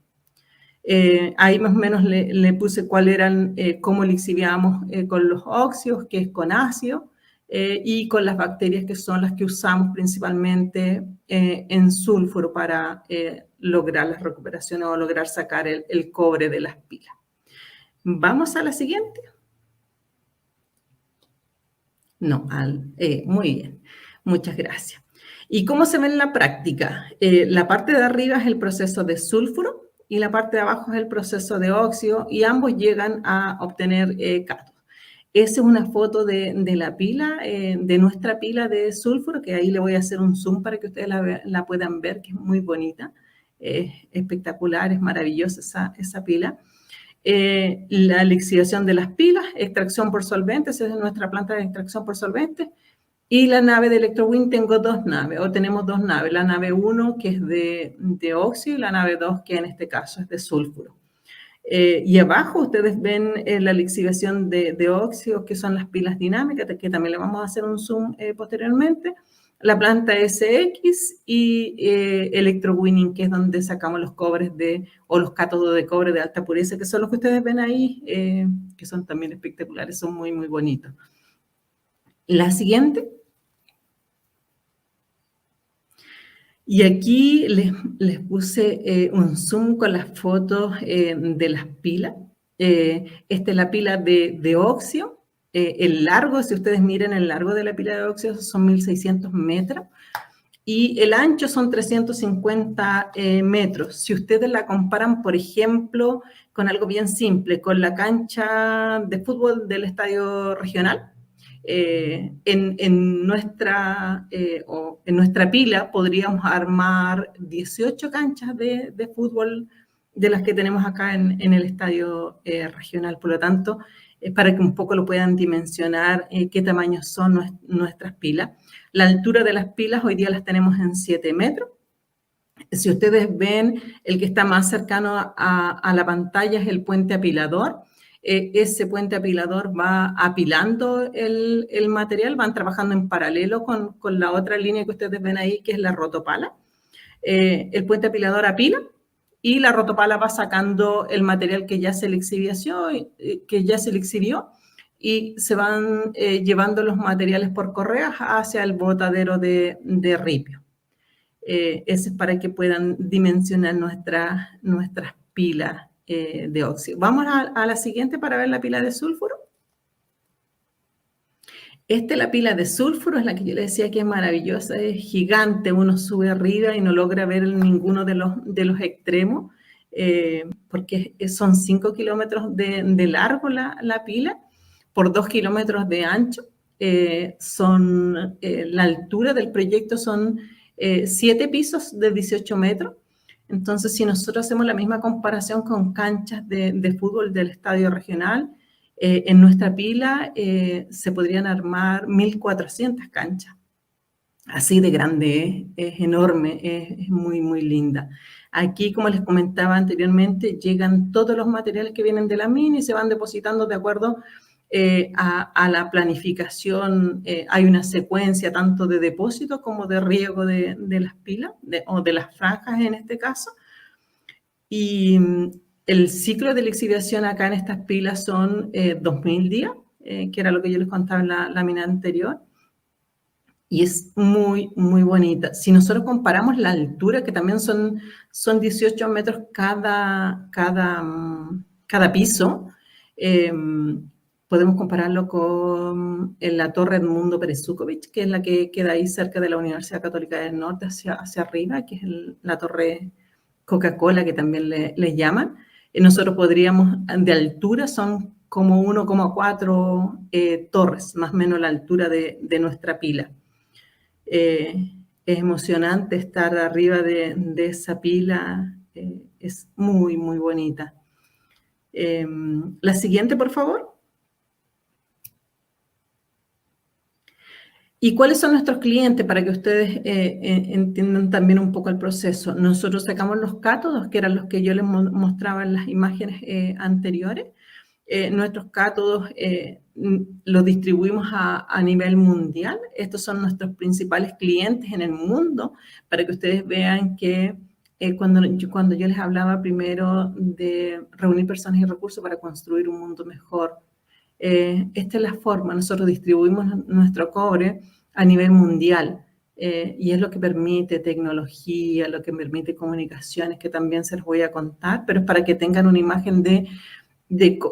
Ahí más o menos le puse cuál eran, cómo lixiviamos con los óxidos, que es con ácido, y con las bacterias, que son las que usamos principalmente en sulfuro para lograr las recuperaciones o lograr sacar el cobre de las pilas. ¿Vamos a la siguiente? No, muy bien. Muchas gracias. ¿Y cómo se ve en la práctica? La parte de arriba es el proceso de sulfuro y la parte de abajo es el proceso de óxido, y ambos llegan a obtener cátodos. Esa es una foto de la pila, de nuestra pila de sulfuro, que ahí le voy a hacer un zoom para que ustedes la puedan ver, que es muy bonita, espectacular, es maravillosa esa pila. La lixiviación de las pilas, extracción por solventes, esa es nuestra planta de extracción por solventes, y la nave de Electrowind, tengo dos naves, o tenemos dos naves, la nave 1 que es de óxido y la nave 2 que en este caso es de sulfuro. Y abajo ustedes ven la lixiviación de óxido, que son las pilas dinámicas, que también le vamos a hacer un zoom posteriormente, la planta SX y electrowinning, que es donde sacamos los cobres o los cátodos de cobre de alta pureza, que son los que ustedes ven ahí, que son también espectaculares, son muy, muy bonitos. La siguiente. Y aquí les puse un zoom con las fotos de las pilas. Esta es la pila de óxido. El largo, si ustedes miran el largo de la pila de óxido, son 1.600 metros. Y el ancho son 350 metros. Si ustedes la comparan, por ejemplo, con algo bien simple, con la cancha de fútbol del estadio regional, en nuestra pila podríamos armar 18 canchas de fútbol de las que tenemos acá en el estadio regional. Por lo tanto, para que un poco lo puedan dimensionar qué tamaño son nuestras pilas. La altura de las pilas hoy día las tenemos en 7 metros. Si ustedes ven, el que está más cercano a la pantalla es el puente apilador. Ese puente apilador va apilando el material, van trabajando en paralelo con la otra línea que ustedes ven ahí, que es la rotopala. El puente apilador apila y la rotopala va sacando el material que ya se lixivió, y se van llevando los materiales por correas hacia el botadero de ripio. Ese es para que puedan dimensionar nuestras pilas de óxido. Vamos a la siguiente para ver la pila de sulfuro. Esta es la pila de sulfuro, es la que yo les decía que es maravillosa, es gigante. Uno sube arriba y no logra ver ninguno de los extremos, porque son 5 kilómetros de largo la pila, por 2 kilómetros de ancho. La altura del proyecto son 7 pisos de 18 metros. Entonces, si nosotros hacemos la misma comparación con canchas de fútbol del estadio regional, en nuestra pila se podrían armar 1.400 canchas. Así de grande es enorme, es muy, muy linda. Aquí, como les comentaba anteriormente, llegan todos los materiales que vienen de la mina y se van depositando de acuerdo a la planificación. Hay una secuencia tanto de depósito como de riego de las pilas, o de las franjas en este caso. Y el ciclo de lixiviación acá en estas pilas son 2.000 días, que era lo que yo les contaba en la mina anterior. y es muy, muy bonita. Si nosotros comparamos la altura, que también son 18 metros cada piso, podemos compararlo con la Torre Edmundo Perezúkovich, que es la que queda ahí cerca de la Universidad Católica del Norte, hacia arriba, que es la Torre Coca-Cola, que también le llaman. Nosotros podríamos, de altura, son como 1,4 torres, más o menos la altura de nuestra pila. Es emocionante estar arriba de esa pila, es muy, muy bonita. La siguiente, por favor. ¿Y cuáles son nuestros clientes para que ustedes entiendan también un poco el proceso? Nosotros sacamos los cátodos, que eran los que yo les mostraba en las imágenes anteriores. Nuestros cátodos los distribuimos a nivel mundial. Estos son nuestros principales clientes en el mundo, para que ustedes vean que cuando yo les hablaba primero de reunir personas y recursos para construir un mundo mejor, esta es la forma. Nosotros distribuimos nuestro cobre a nivel mundial, y es lo que permite tecnología, lo que permite comunicaciones, que también se los voy a contar, pero es para que tengan una imagen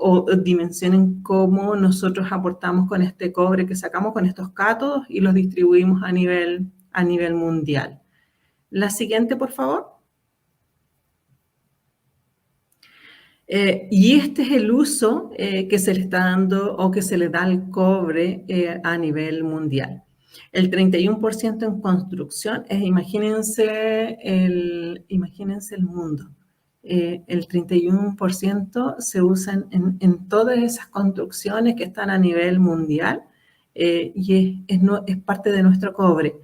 o dimensionen cómo nosotros aportamos con este cobre que sacamos con estos cátodos y los distribuimos a nivel mundial. La siguiente, por favor. Y este es el uso que se le está dando o que se le da al cobre a nivel mundial. El 31% en construcción, imagínense el mundo. El 31% se usa en todas esas construcciones que están a nivel mundial, y es parte de nuestro cobre.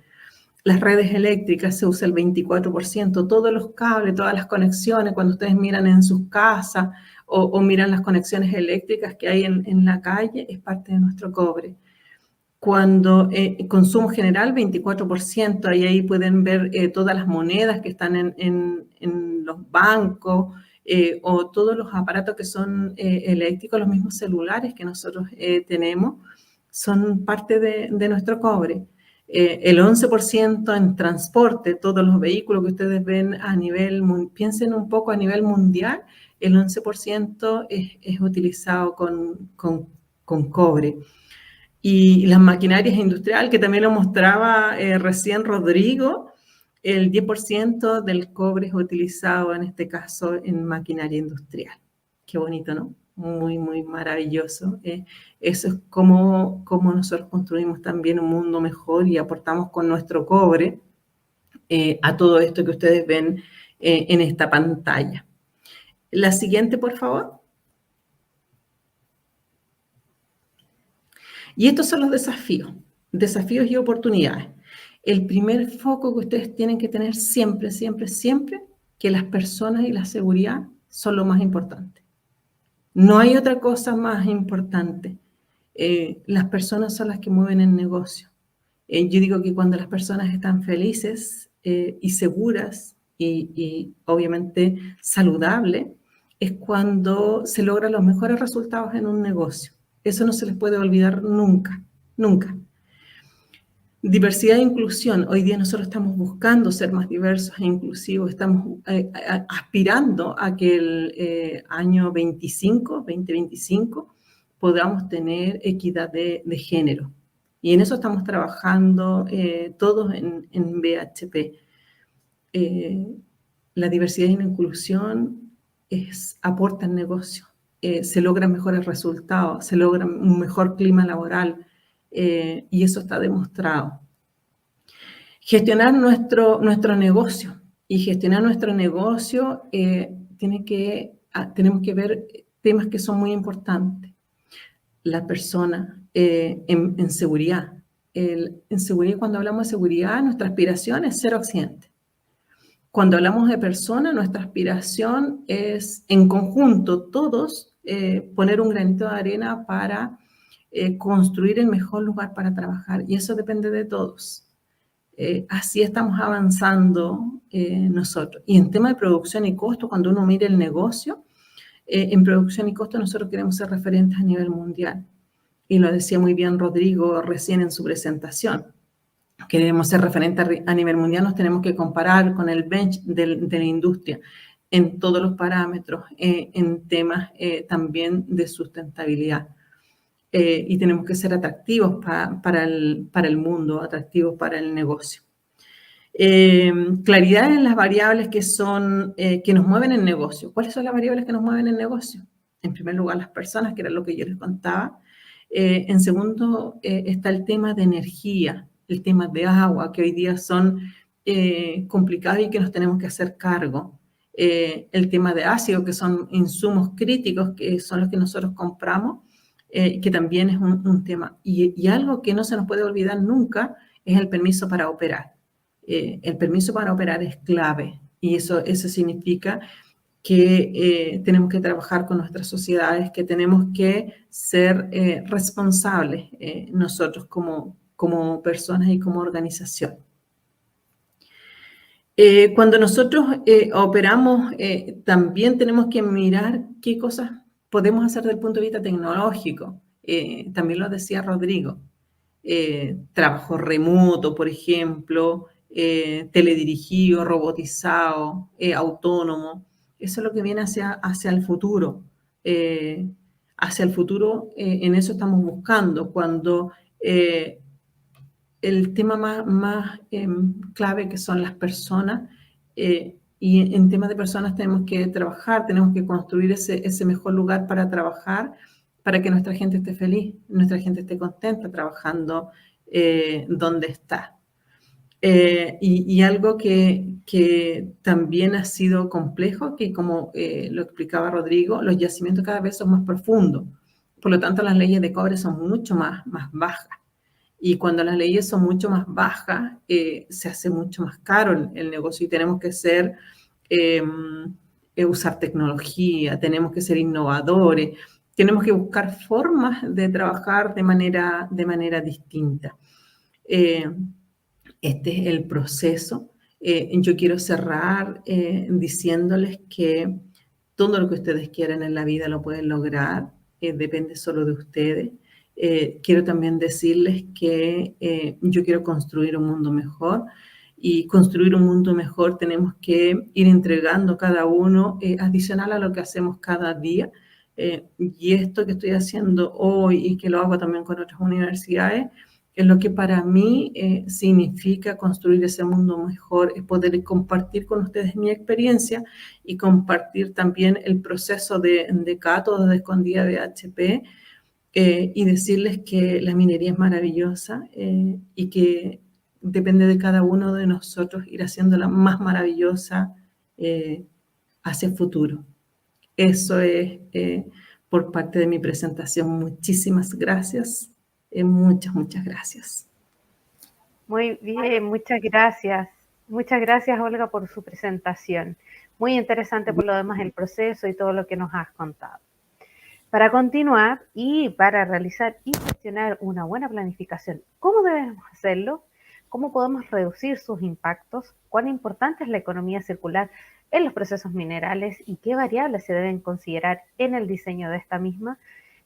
Las redes eléctricas se usa el 24%, todos los cables, todas las conexiones, cuando ustedes miran en sus casas o miran las conexiones eléctricas que hay en la calle, es parte de nuestro cobre. Cuando consumo general, 24%, ahí pueden ver todas las monedas que están en los bancos, o todos los aparatos que son eléctricos, los mismos celulares que nosotros tenemos, son parte de nuestro cobre. El 11% en transporte, todos los vehículos que ustedes ven a nivel, piensen un poco a nivel mundial, el 11% es utilizado con cobre. Y las maquinarias industriales, que también lo mostraba recién Rodrigo, el 10% del cobre es utilizado en este caso en maquinaria industrial. Qué bonito, ¿no? Muy, muy maravilloso. Eso es como nosotros construimos también un mundo mejor y aportamos con nuestro cobre a todo esto que ustedes ven en esta pantalla. La siguiente, por favor. Y estos son los desafíos y oportunidades. El primer foco que ustedes tienen que tener siempre, siempre, siempre, que las personas y la seguridad son lo más importante. No hay otra cosa más importante. Las personas son las que mueven el negocio. Yo digo que cuando las personas están felices y seguras y obviamente saludables, es cuando se logran los mejores resultados en un negocio. Eso no se les puede olvidar nunca, nunca. Diversidad e inclusión. Hoy día nosotros estamos buscando ser más diversos e inclusivos. Estamos aspirando a que el año 2025, podamos tener equidad de género. Y en eso estamos trabajando todos en BHP. La diversidad y la inclusión aporta al negocio. Se logran mejores resultados, se logra un mejor clima laboral, y eso está demostrado. Gestionar nuestro negocio. Y gestionar nuestro negocio tenemos que ver temas que son muy importantes. La persona en seguridad. En seguridad, cuando hablamos de seguridad, nuestra aspiración es cero accidentes. Cuando hablamos de personas, nuestra aspiración es, en conjunto, todos, poner un granito de arena para construir el mejor lugar para trabajar. Y eso depende de todos. Así estamos avanzando nosotros. Y en tema de producción y costo, cuando uno mira el negocio, en producción y costo nosotros queremos ser referentes a nivel mundial. Y lo decía muy bien Rodrigo recién en su presentación. queremos ser referentes a nivel mundial, nos tenemos que comparar con el bench de la industria en todos los parámetros, en temas también de sustentabilidad. Y tenemos que ser atractivos para el mundo, atractivos para el negocio. Claridad en las variables que nos mueven el negocio. ¿Cuáles son las variables que nos mueven el negocio? En primer lugar, las personas, que era lo que yo les contaba. En segundo, está el tema de energía, el tema de agua, que hoy día son complicados y que nos tenemos que hacer cargo. El tema de ácido, que son insumos críticos, que son los que nosotros compramos, que también es un tema. Y algo que no se nos puede olvidar nunca es el permiso para operar. El permiso para operar es clave, y eso significa que tenemos que trabajar con nuestras sociedades, que tenemos que ser responsables nosotros como personas y como organización. Cuando nosotros operamos, también tenemos que mirar qué cosas podemos hacer desde el punto de vista tecnológico. También lo decía Rodrigo. Trabajo remoto, por ejemplo, teledirigido, robotizado, autónomo. Eso es lo que viene hacia el futuro. Hacia el futuro, en eso estamos buscando, cuando el tema más clave, que son las personas, y en temas de personas tenemos que trabajar, tenemos que construir ese mejor lugar para trabajar, para que nuestra gente esté feliz, nuestra gente esté contenta trabajando donde está. Y algo que también ha sido complejo, que como lo explicaba Rodrigo, los yacimientos cada vez son más profundos. Por lo tanto, las leyes de cobre son mucho más bajas. Y cuando las leyes son mucho más bajas, se hace mucho más caro el negocio, y tenemos que usar tecnología, tenemos que ser innovadores, tenemos que buscar formas de trabajar de manera distinta. Este es el proceso. Yo quiero cerrar diciéndoles que todo lo que ustedes quieran en la vida lo pueden lograr, depende solo de ustedes. Quiero también decirles que yo quiero construir un mundo mejor, y construir un mundo mejor tenemos que ir entregando cada uno adicional a lo que hacemos cada día. Y esto que estoy haciendo hoy, y que lo hago también con otras universidades, es lo que para mí significa construir ese mundo mejor, es poder compartir con ustedes mi experiencia y compartir también el proceso de Cátodo de Escondida de HP, y decirles que la minería es maravillosa, y que depende de cada uno de nosotros ir haciéndola más maravillosa hacia el futuro. Eso es por parte de mi presentación. Muchísimas gracias. Muchas gracias. Muy bien, muchas gracias. Muchas gracias, Olga, por su presentación. Muy interesante por lo demás el proceso y todo lo que nos has contado. Para continuar y para realizar y gestionar una buena planificación, ¿cómo debemos hacerlo? ¿Cómo podemos reducir sus impactos? ¿Cuán importante es la economía circular en los procesos minerales y qué variables se deben considerar en el diseño de esta misma?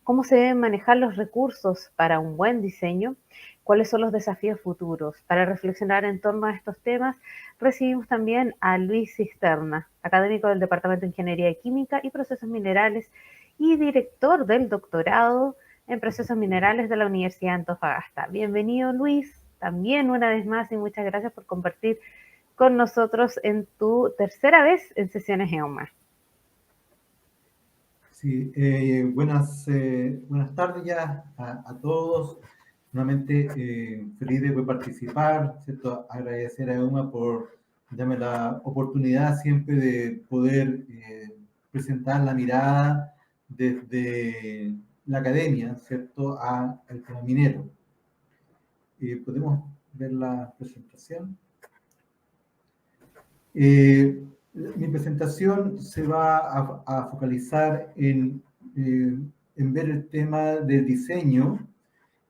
¿Cómo se deben manejar los recursos para un buen diseño? ¿Cuáles son los desafíos futuros? Para reflexionar en torno a estos temas, recibimos también a Luis Cisterna, académico del Departamento de Ingeniería Química y Procesos Minerales y director del doctorado en Procesos Minerales de la Universidad de Antofagasta. Bienvenido, Luis, también una vez más, y muchas gracias por compartir con nosotros en tu tercera vez en Sesiones EUMA. Sí, buenas tardes ya a todos. Nuevamente feliz de poder participar, ¿cierto? Agradecer a EUMA por darme la oportunidad siempre de poder presentar la mirada desde la academia, ¿cierto?, al tema minero. ¿Podemos ver la presentación? Mi presentación se va a focalizar en ver el tema del diseño,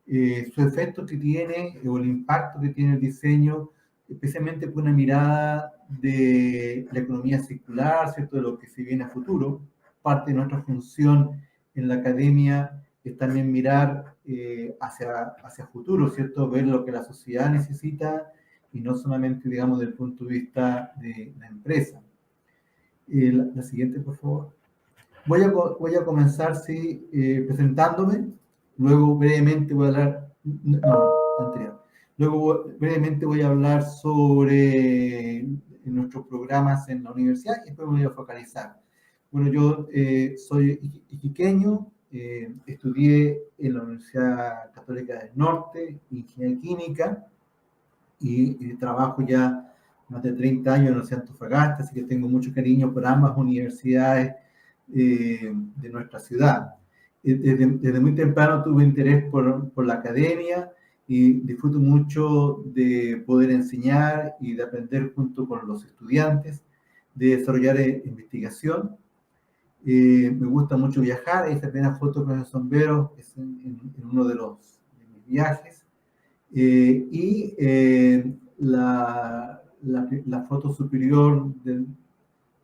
su efecto que tiene o el impacto que tiene el diseño, especialmente por una mirada de la economía circular, ¿cierto?, de lo que se viene a futuro. Parte de nuestra función en la academia es también mirar hacia futuro, ¿cierto? Ver lo que la sociedad necesita y no solamente, digamos, desde el punto de vista de la empresa. La siguiente, por favor. Voy a comenzar, sí, presentándome. Luego brevemente voy a hablar... No, anterior. Luego brevemente voy a hablar sobre nuestros programas en la universidad y después me voy a focalizar. Bueno, yo soy iquiqueño, estudié en la Universidad Católica del Norte, Ingeniería Química, y trabajo ya más de 30 años en la Universidad de Antofagasta, así que tengo mucho cariño por ambas universidades de nuestra ciudad. Desde muy temprano tuve interés por la academia y disfruto mucho de poder enseñar y de aprender junto con los estudiantes, de desarrollar investigación. Me gusta mucho viajar. Esta primera foto con el sombrero es en uno de mis viajes. La foto superior del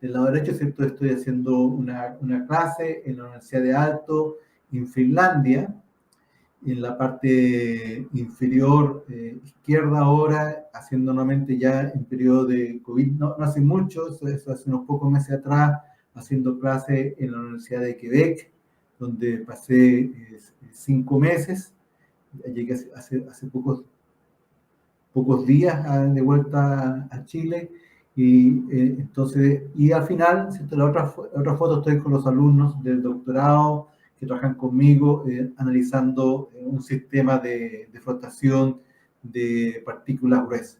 lado derecho, ¿cierto? Estoy haciendo una clase en la Universidad de Aalto, en Finlandia. En la parte inferior izquierda ahora, haciendo nuevamente ya en periodo de COVID, no hace mucho, eso hace unos pocos meses atrás, haciendo clase en la Universidad de Quebec, donde pasé 5 meses. Llegué hace pocos días de vuelta a Chile. Y al final, ¿cierto? La otra foto, estoy con los alumnos del doctorado que trabajan conmigo analizando un sistema de flotación de partículas gruesas.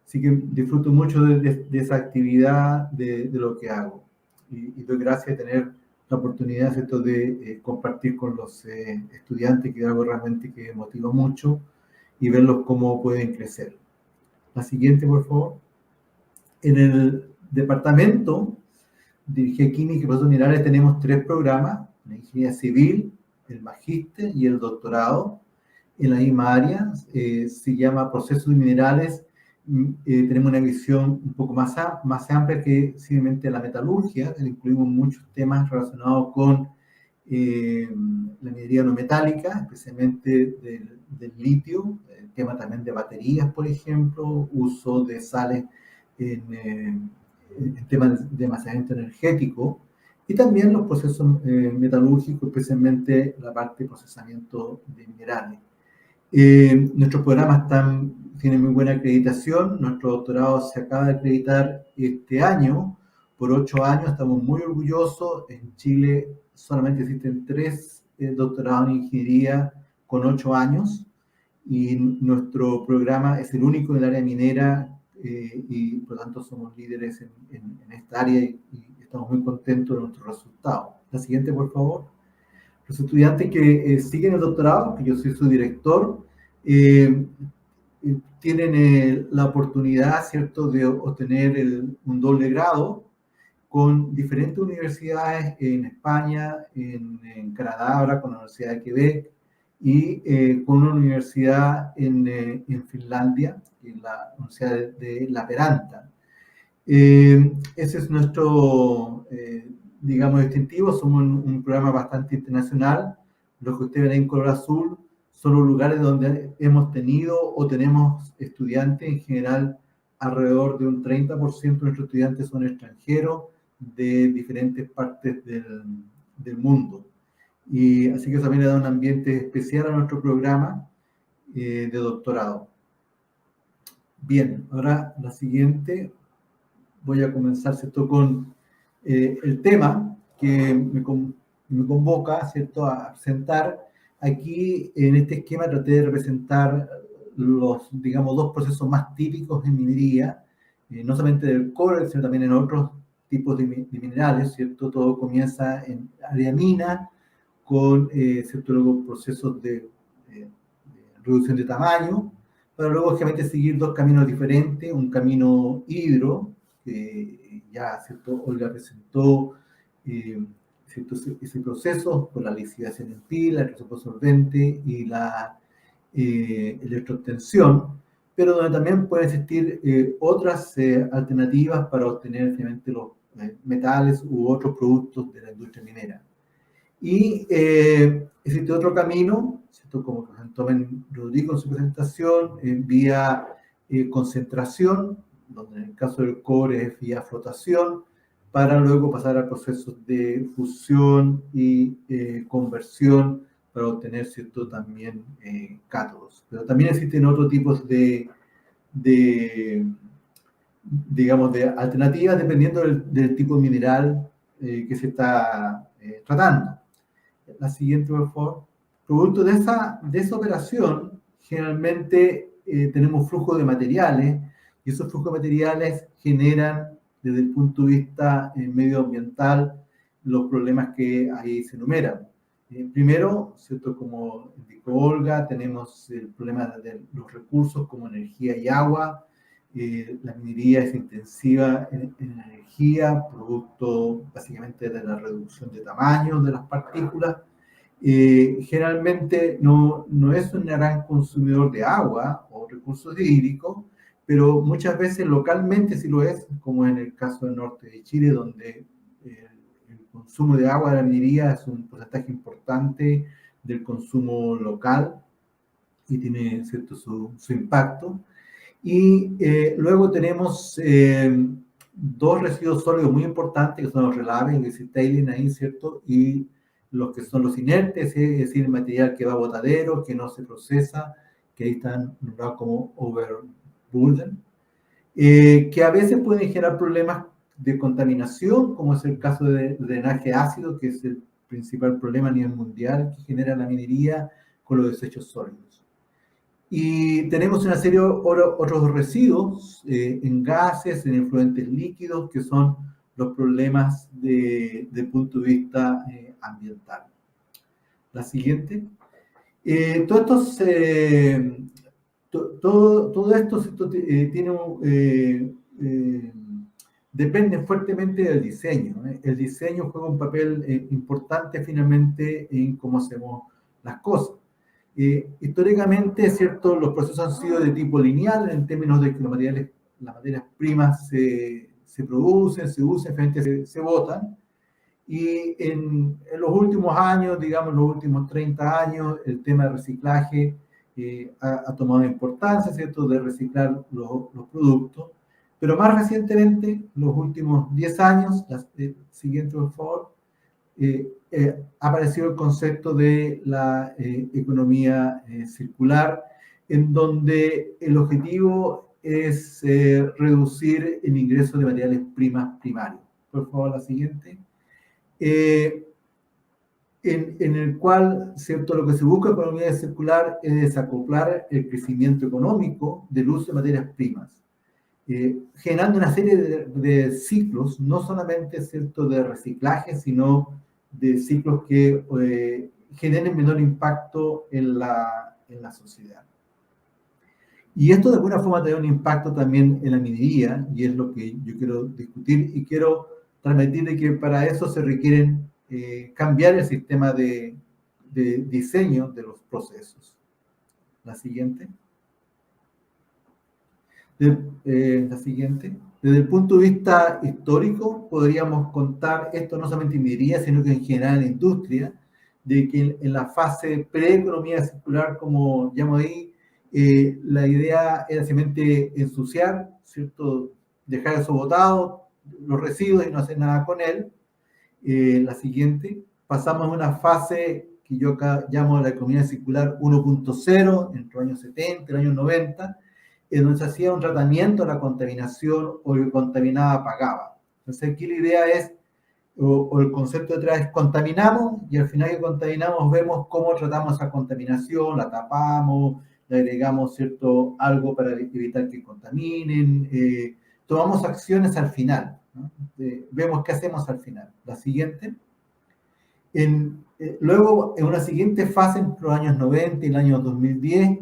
Así que disfruto mucho de esa actividad, de lo que hago. Y doy gracias de tener la oportunidad, ¿cierto?, de compartir con los estudiantes, que es algo realmente que motiva mucho, y verlos cómo pueden crecer. La siguiente, por favor. En el departamento de Ingeniería Química y Procesos Minerales tenemos 3 programas: la Ingeniería Civil, el Magíster y el Doctorado. En la misma área se llama Procesos Minerales. Tenemos una visión un poco más amplia que simplemente la metalurgia. Incluimos muchos temas relacionados con la minería no metálica, especialmente del litio, el tema también de baterías, por ejemplo, uso de sales en temas de almacenamiento energético, y también los procesos metalúrgicos, especialmente la parte de procesamiento de minerales. Nuestros programas tienen muy buena acreditación. Nuestro doctorado se acaba de acreditar este año por 8 años. Estamos muy orgullosos. En Chile solamente existen 3 doctorados en ingeniería con 8 años, y nuestro programa es el único en el área minera, y por lo tanto somos líderes en esta área, y estamos muy contentos de nuestros resultados. La siguiente, por favor. Los estudiantes que siguen el doctorado, que yo soy su director, tienen la oportunidad, ¿cierto?, de obtener un doble grado con diferentes universidades en España, en Canadá, ahora con la Universidad de Quebec, y con una universidad en Finlandia, en la Universidad de Lappeenranta. Ese es nuestro, digamos, distintivo. Somos un programa bastante internacional. Los que ustedes ven en color azul son los lugares donde hemos tenido o tenemos estudiantes. En general, alrededor de un 30% de nuestros estudiantes son extranjeros de diferentes partes del mundo. Y así que también le da un ambiente especial a nuestro programa de doctorado. Bien, ahora la siguiente. Voy a comenzar, ¿cierto?, con el tema que me convoca, ¿cierto?, a presentar. Aquí, en este esquema, traté de representar los, digamos, 2 procesos más típicos en minería, no solamente del cobre, sino también en otros tipos de minerales, ¿cierto? Todo comienza en área mina, con ¿cierto?, luego procesos de reducción de tamaño, para luego, obviamente, seguir 2 caminos diferentes: un camino hidro, que ya, ¿cierto?, Olga presentó, ¿cierto?, ese proceso con la lixiviación en pila, el proceso solvente y la electroobtención, pero donde también pueden existir otras alternativas para obtener finalmente los metales u otros productos de la industria minera. Y Existe otro camino, ¿cierto? Como comentó Rodrigo en su presentación, vía concentración, donde en el caso del cobre es vía flotación, para luego pasar a procesos de fusión y conversión para obtener, ¿cierto?, también cátodos. Pero también existen otros tipos digamos, de alternativas dependiendo del tipo de mineral que se está tratando. La siguiente, por favor. Producto de esa operación, generalmente tenemos flujo de materiales, y esos flujos de materiales generan, desde el punto de vista medioambiental, los problemas que ahí se enumeran. Primero, ¿cierto? Como indicó Olga, tenemos el problema de los recursos como energía y agua. La minería es intensiva en energía, producto básicamente de la reducción de tamaño de las partículas. Generalmente no es un gran consumidor de agua o recursos hídricos, pero muchas veces localmente sí lo es, como en el caso del norte de Chile, donde el consumo de agua de la minería es un porcentaje importante del consumo local y tiene, ¿cierto?, su impacto. Y luego tenemos dos residuos sólidos muy importantes, que son los relaves, el tailing ahí, ¿cierto? Y los que son los inertes, es decir, el material que va a botadero, que no se procesa, que ahí están nombrados como overburden, que a veces pueden generar problemas de contaminación, como es el caso de drenaje ácido, que es el principal problema a nivel mundial que genera la minería con los desechos sólidos. Y tenemos una serie de otros residuos en gases, en efluentes líquidos, que son los problemas desde el punto de vista ambiental. La siguiente. Todo esto depende fuertemente del diseño. El diseño juega un papel importante finalmente en cómo hacemos las cosas. Históricamente, es cierto, los procesos han sido de tipo lineal en términos de que las materias primas se producen, se usan, se botan. Y en los últimos años, digamos, los últimos 30 años, el tema de reciclaje ha tomado importancia, ¿cierto?, de reciclar los productos. Pero más recientemente, los últimos 10 años, siguiente por favor, ha aparecido el concepto de la economía circular, en donde el objetivo es reducir el ingreso de materiales primarios. Por favor, la siguiente. En el cual, ¿cierto?, lo que se busca con la economía circular es desacoplar el crecimiento económico del uso de materias primas, generando una serie de ciclos, no solamente, ¿cierto?, de reciclaje, sino de ciclos que generen menor impacto en la sociedad. Y esto de alguna forma tiene un impacto también en la minería, y es lo que yo quiero discutir, y quiero transmitirle que para eso se requieren cambiar el sistema de diseño de los procesos. La siguiente. La siguiente. Desde el punto de vista histórico, podríamos contar esto no solamente en minería, sino que en general en industria, de que en la fase pre-economía circular, como llamo ahí, la idea era simplemente ensuciar, ¿cierto?, dejar eso botado, los residuos, y no hacer nada con él. La siguiente. Pasamos a una fase que yo acá llamo la economía circular 1.0, entre los años 70 y los años 90, en donde se hacía un tratamiento de la contaminación, o el que contaminaba pagaba. Entonces aquí la idea es, o el concepto detrás es: contaminamos, y al final que contaminamos vemos cómo tratamos esa contaminación, la tapamos, le agregamos, ¿cierto?, algo para evitar que contaminen, tomamos acciones al final, ¿no? Vemos qué hacemos al final. La siguiente. Luego, en una siguiente fase, entre los años 90 y el año 2010,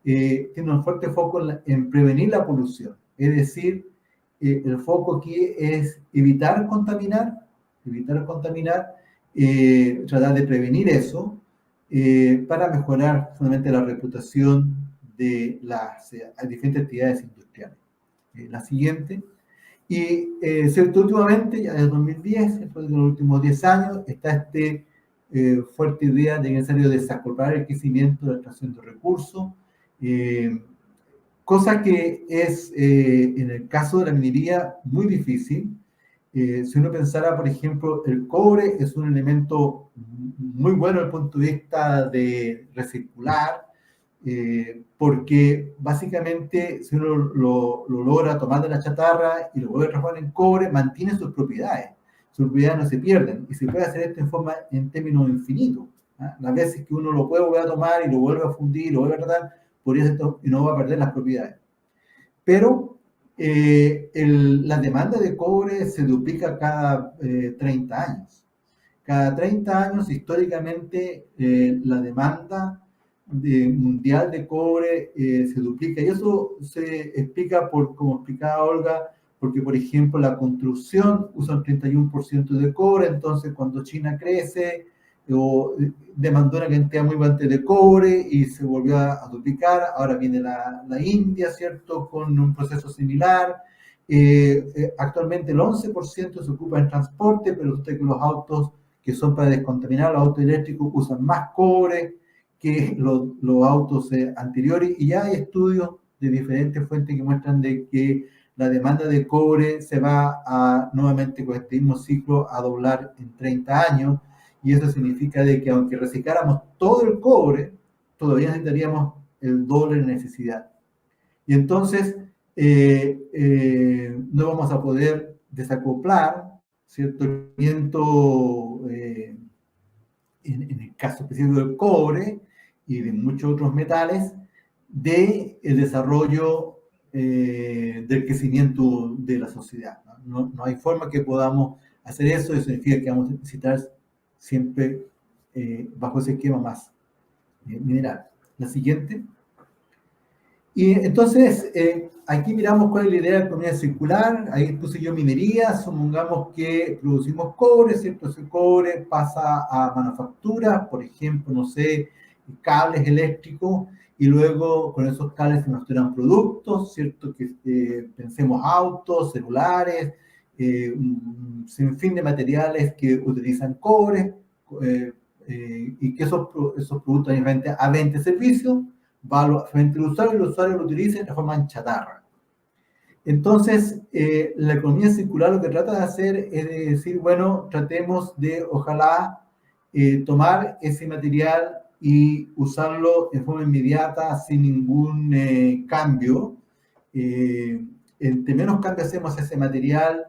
tiene un fuerte foco en prevenir la polución. Es decir, el foco aquí es evitar contaminar, tratar de prevenir eso, para mejorar solamente la reputación de las diferentes actividades industriales. La siguiente. Y cierto, últimamente, ya desde 2010, después de los últimos 10 años, está este fuerte idea de que es necesario desacoplar el crecimiento de la extracción de recursos, cosa que es, en el caso de la minería, muy difícil. Si uno pensara, por ejemplo, el cobre es un elemento muy bueno desde el punto de vista de recircular, porque básicamente si uno lo logra tomar de la chatarra y lo vuelve a transformar en cobre, mantiene sus propiedades no se pierden, y se puede hacer esto en términos infinitos. Las veces que uno lo puede volver a tomar y lo vuelve a fundir, lo vuelve a tratar, podría ser esto, y no va a perder las propiedades. Pero la demanda de cobre se duplica cada 30 años. Cada 30 años, históricamente, la demanda mundial de cobre se duplica. Y eso se explica como explicaba Olga, porque, por ejemplo, la construcción usa un 31% de cobre, entonces cuando China crece, o demandó una cantidad muy grande de cobre y se volvió a duplicar. Ahora viene la India, ¿cierto?, con un proceso similar. Actualmente el 11% se ocupa en transporte, pero usted que los autos que son para descontaminar, los autos eléctricos, usan más cobre que los autos anteriores, y ya hay estudios de diferentes fuentes que muestran de que la demanda de cobre se va nuevamente con este mismo ciclo a doblar en 30 años, y eso significa de que aunque recicláramos todo el cobre, todavía necesitaríamos el doble de necesidad. Y entonces no vamos a poder desacoplar, ¿cierto?, el movimiento, en el caso específico del cobre y de muchos otros metales, del desarrollo del crecimiento de la sociedad. No hay forma que podamos hacer eso, eso significa que vamos a necesitar siempre bajo ese esquema más mineral. La siguiente. Y entonces, aquí miramos cuál es la idea de la economía circular. Ahí puse yo minería. Supongamos que producimos cobre, ¿cierto? Ese cobre pasa a manufactura, por ejemplo, no sé, cables eléctricos, y luego con esos cables se manufacturan productos, ¿cierto? Que pensemos autos, celulares, un sinfín de materiales que utilizan cobre, y que esos productos a venta de servicios, va frente al usuario, y el usuario lo utiliza y transforma en chatarra. Entonces, la economía circular lo que trata de hacer es de decir, bueno, tratemos de, ojalá, tomar ese material y usarlo de forma inmediata, sin ningún cambio. Entre menos cambio hacemos a ese material,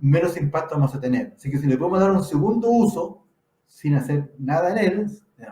menos impacto vamos a tener. Así que si le podemos dar un segundo uso, sin hacer nada en él,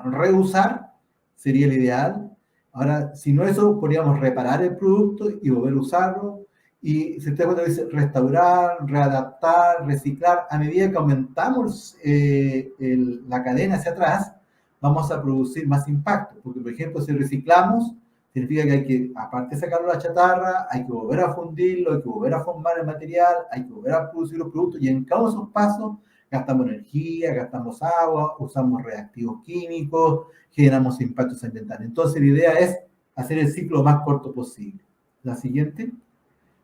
reusar, sería el ideal. Ahora, si no eso, podríamos reparar el producto y volver a usarlo. Y si usted cuando dice restaurar, readaptar, reciclar, a medida que aumentamos la cadena hacia atrás, vamos a producir más impacto. Porque, por ejemplo, si reciclamos, significa que hay que, aparte de sacarlo a la chatarra, hay que volver a fundirlo, hay que volver a formar el material, hay que volver a producir los productos, y en cada uno de esos pasos gastamos energía, gastamos agua, usamos reactivos químicos, generamos impactos ambientales. Entonces, la idea es hacer el ciclo lo más corto posible. La siguiente.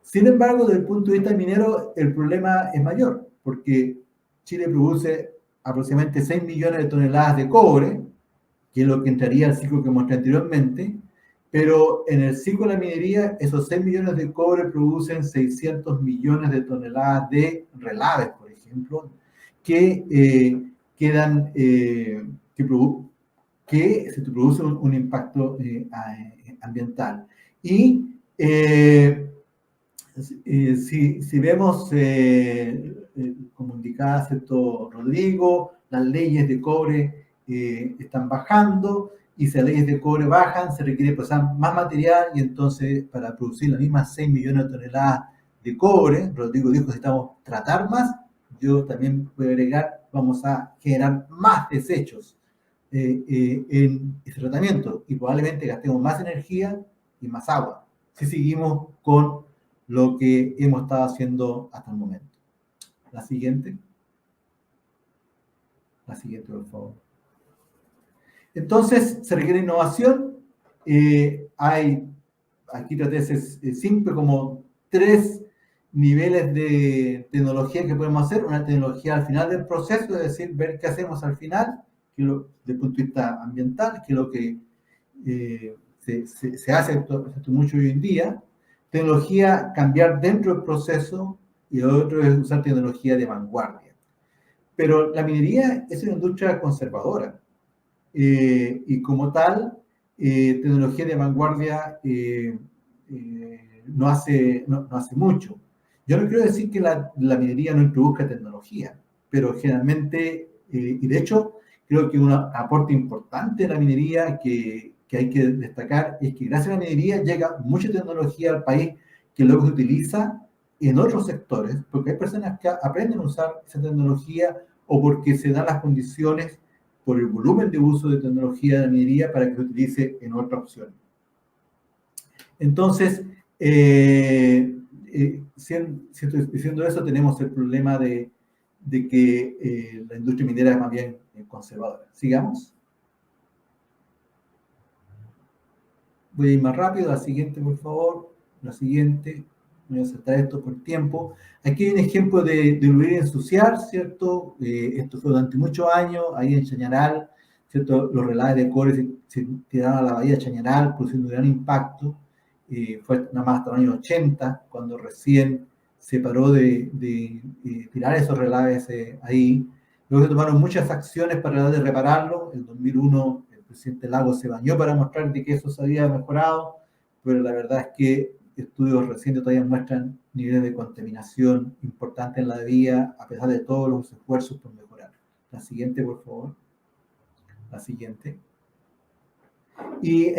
Sin embargo, desde el punto de vista minero, el problema es mayor, porque Chile produce aproximadamente 6 millones de toneladas de cobre, que es lo que entraría al ciclo que mostré anteriormente, pero en el ciclo de la minería, esos 6 millones de cobre producen 600 millones de toneladas de relaves, por ejemplo, que quedan, que se produce un impacto ambiental. Y si vemos, como indicaba, ¿cierto?, Rodrigo, las leyes de cobre están bajando, y si las leyes de cobre bajan, se requiere procesar más material, y entonces para producir las mismas 6 millones de toneladas de cobre, Rodrigo dijo que necesitamos tratar más, yo también voy a agregar, vamos a generar más desechos en ese tratamiento, y probablemente gastemos más energía y más agua, si seguimos con lo que hemos estado haciendo hasta el momento. La siguiente. La siguiente, por favor. Entonces, se requiere innovación. Aquí traté de ser simple, como 3 niveles de tecnología que podemos hacer, una tecnología al final del proceso, es decir, ver qué hacemos al final, desde el punto de vista ambiental, que es lo que se hace mucho hoy en día. Tecnología, cambiar dentro del proceso, y lo otro es usar tecnología de vanguardia. Pero la minería es una industria conservadora, y como tal, tecnología de vanguardia no hace mucho. Yo no quiero decir que la minería no introduzca tecnología, pero generalmente, y de hecho, creo que un aporte importante de la minería que hay que destacar es que gracias a la minería llega mucha tecnología al país que luego se utiliza en otros sectores, porque hay personas que aprenden a usar esa tecnología o porque se dan las condiciones por el volumen de uso de tecnología de la minería para que se utilice en otra opción. Entonces, diciendo eso, tenemos el problema de que la industria minera es más bien conservadora. Sigamos. Voy a ir más rápido. La siguiente, por favor. La siguiente. Voy a saltar esto por tiempo. Aquí hay un ejemplo de diluir y ensuciar, ¿cierto? Esto fue durante muchos años, ahí en Chañaral, ¿cierto? Los relaves de cobre se tiraron a la bahía de Chañaral, produciendo un gran impacto. Fue nada más hasta los años 80, cuando recién se paró de tirar esos relaves ahí. Luego se tomaron muchas acciones para tratar de repararlo. En 2001 el presidente Lagos se bañó para mostrar de que eso se había mejorado, pero la verdad es que estudios recientes todavía muestran niveles de contaminación importantes en la vía, a pesar de todos los esfuerzos por mejorar. La siguiente, por favor. La siguiente. Y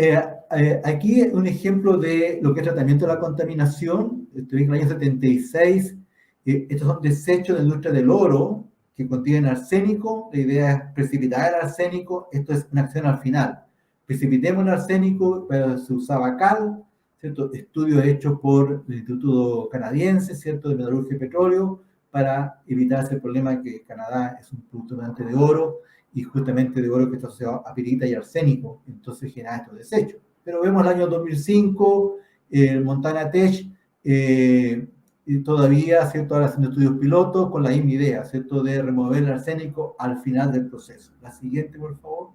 aquí un ejemplo de lo que es tratamiento de la contaminación. Estoy en el año 76. Estos son desechos de la industria del oro que contienen arsénico. La idea es precipitar el arsénico. Esto es una acción al final. Precipitemos el arsénico, pero se usaba cal, ¿cierto? Estudios hechos por el Instituto Canadiense, ¿cierto?, de Metalurgia y Petróleo, para evitar ese problema que Canadá es un producto de oro, y justamente de oro que está asociado a pirita y arsénico, entonces genera estos desechos. Pero vemos el año 2005, el Montana Tech, y todavía, ¿cierto?, ahora haciendo estudios pilotos con la misma idea, ¿cierto?, de remover el arsénico al final del proceso. La siguiente, por favor.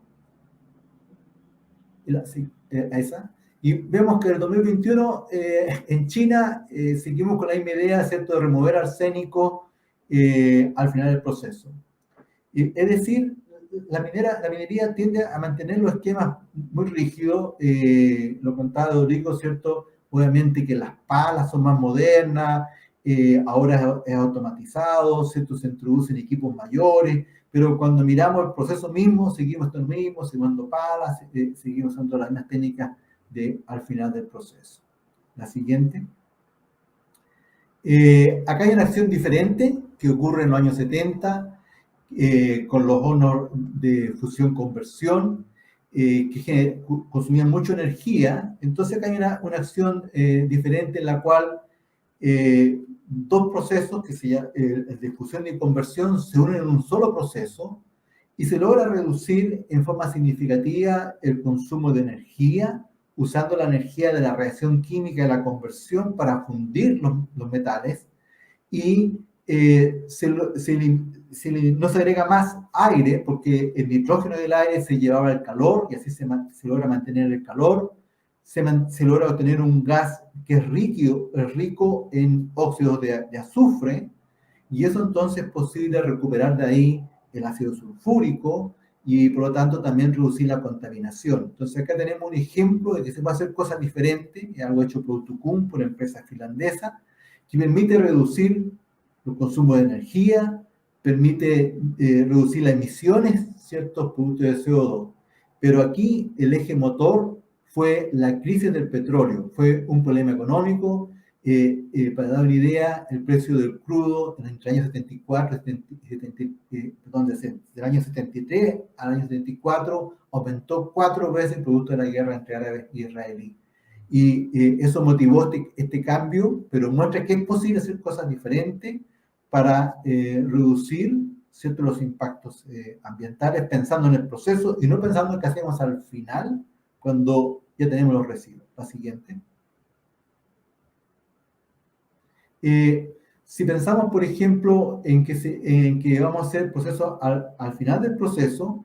Esa. Y vemos que en el 2021 en China seguimos con la misma idea, ¿cierto?, de remover arsénico al final del proceso. Es decir, la minería tiende a mantener los esquemas muy rígidos. Lo contaba Rodrigo, ¿cierto? Obviamente que las palas son más modernas, ahora es automatizado, ¿cierto? Se introducen equipos mayores, pero cuando miramos el proceso mismo, seguimos esto mismo, seguimos usando palas, seguimos usando las mismas técnicas al final del proceso. La siguiente. Acá hay una acción diferente que ocurre en los años 70, con los hornos de fusión-conversión, que consumían mucha energía. Entonces acá hay una acción diferente en la cual dos procesos, que se llama el de fusión y conversión, se unen en un solo proceso y se logra reducir en forma significativa el consumo de energía, usando la energía de la reacción química de la conversión para fundir los metales, y no se agrega más aire, porque el nitrógeno del aire se llevaba el calor, y así se logra mantener el calor, se logra obtener un gas que es rico en óxidos de azufre, y eso entonces es posible recuperar de ahí el ácido sulfúrico, y por lo tanto también reducir la contaminación. Entonces acá tenemos un ejemplo de que se puede hacer cosas diferentes, es algo hecho por Outokumpu, por una empresa finlandesa, que permite reducir el consumo de energía, permite reducir las emisiones, ciertos productos de CO2. Pero aquí el eje motor fue la crisis del petróleo, fue un problema económico. Para dar una idea, el precio del crudo entre el año 74, del año 73 al año 74 aumentó 4 veces producto de la guerra entre árabes y israelíes. Y eso motivó este cambio, pero muestra que es posible hacer cosas diferentes para reducir, ¿cierto?, los impactos ambientales, pensando en el proceso y no pensando en qué hacemos al final, cuando ya tenemos los residuos. La siguiente. Si pensamos, por ejemplo, en que vamos a hacer procesos al final del proceso,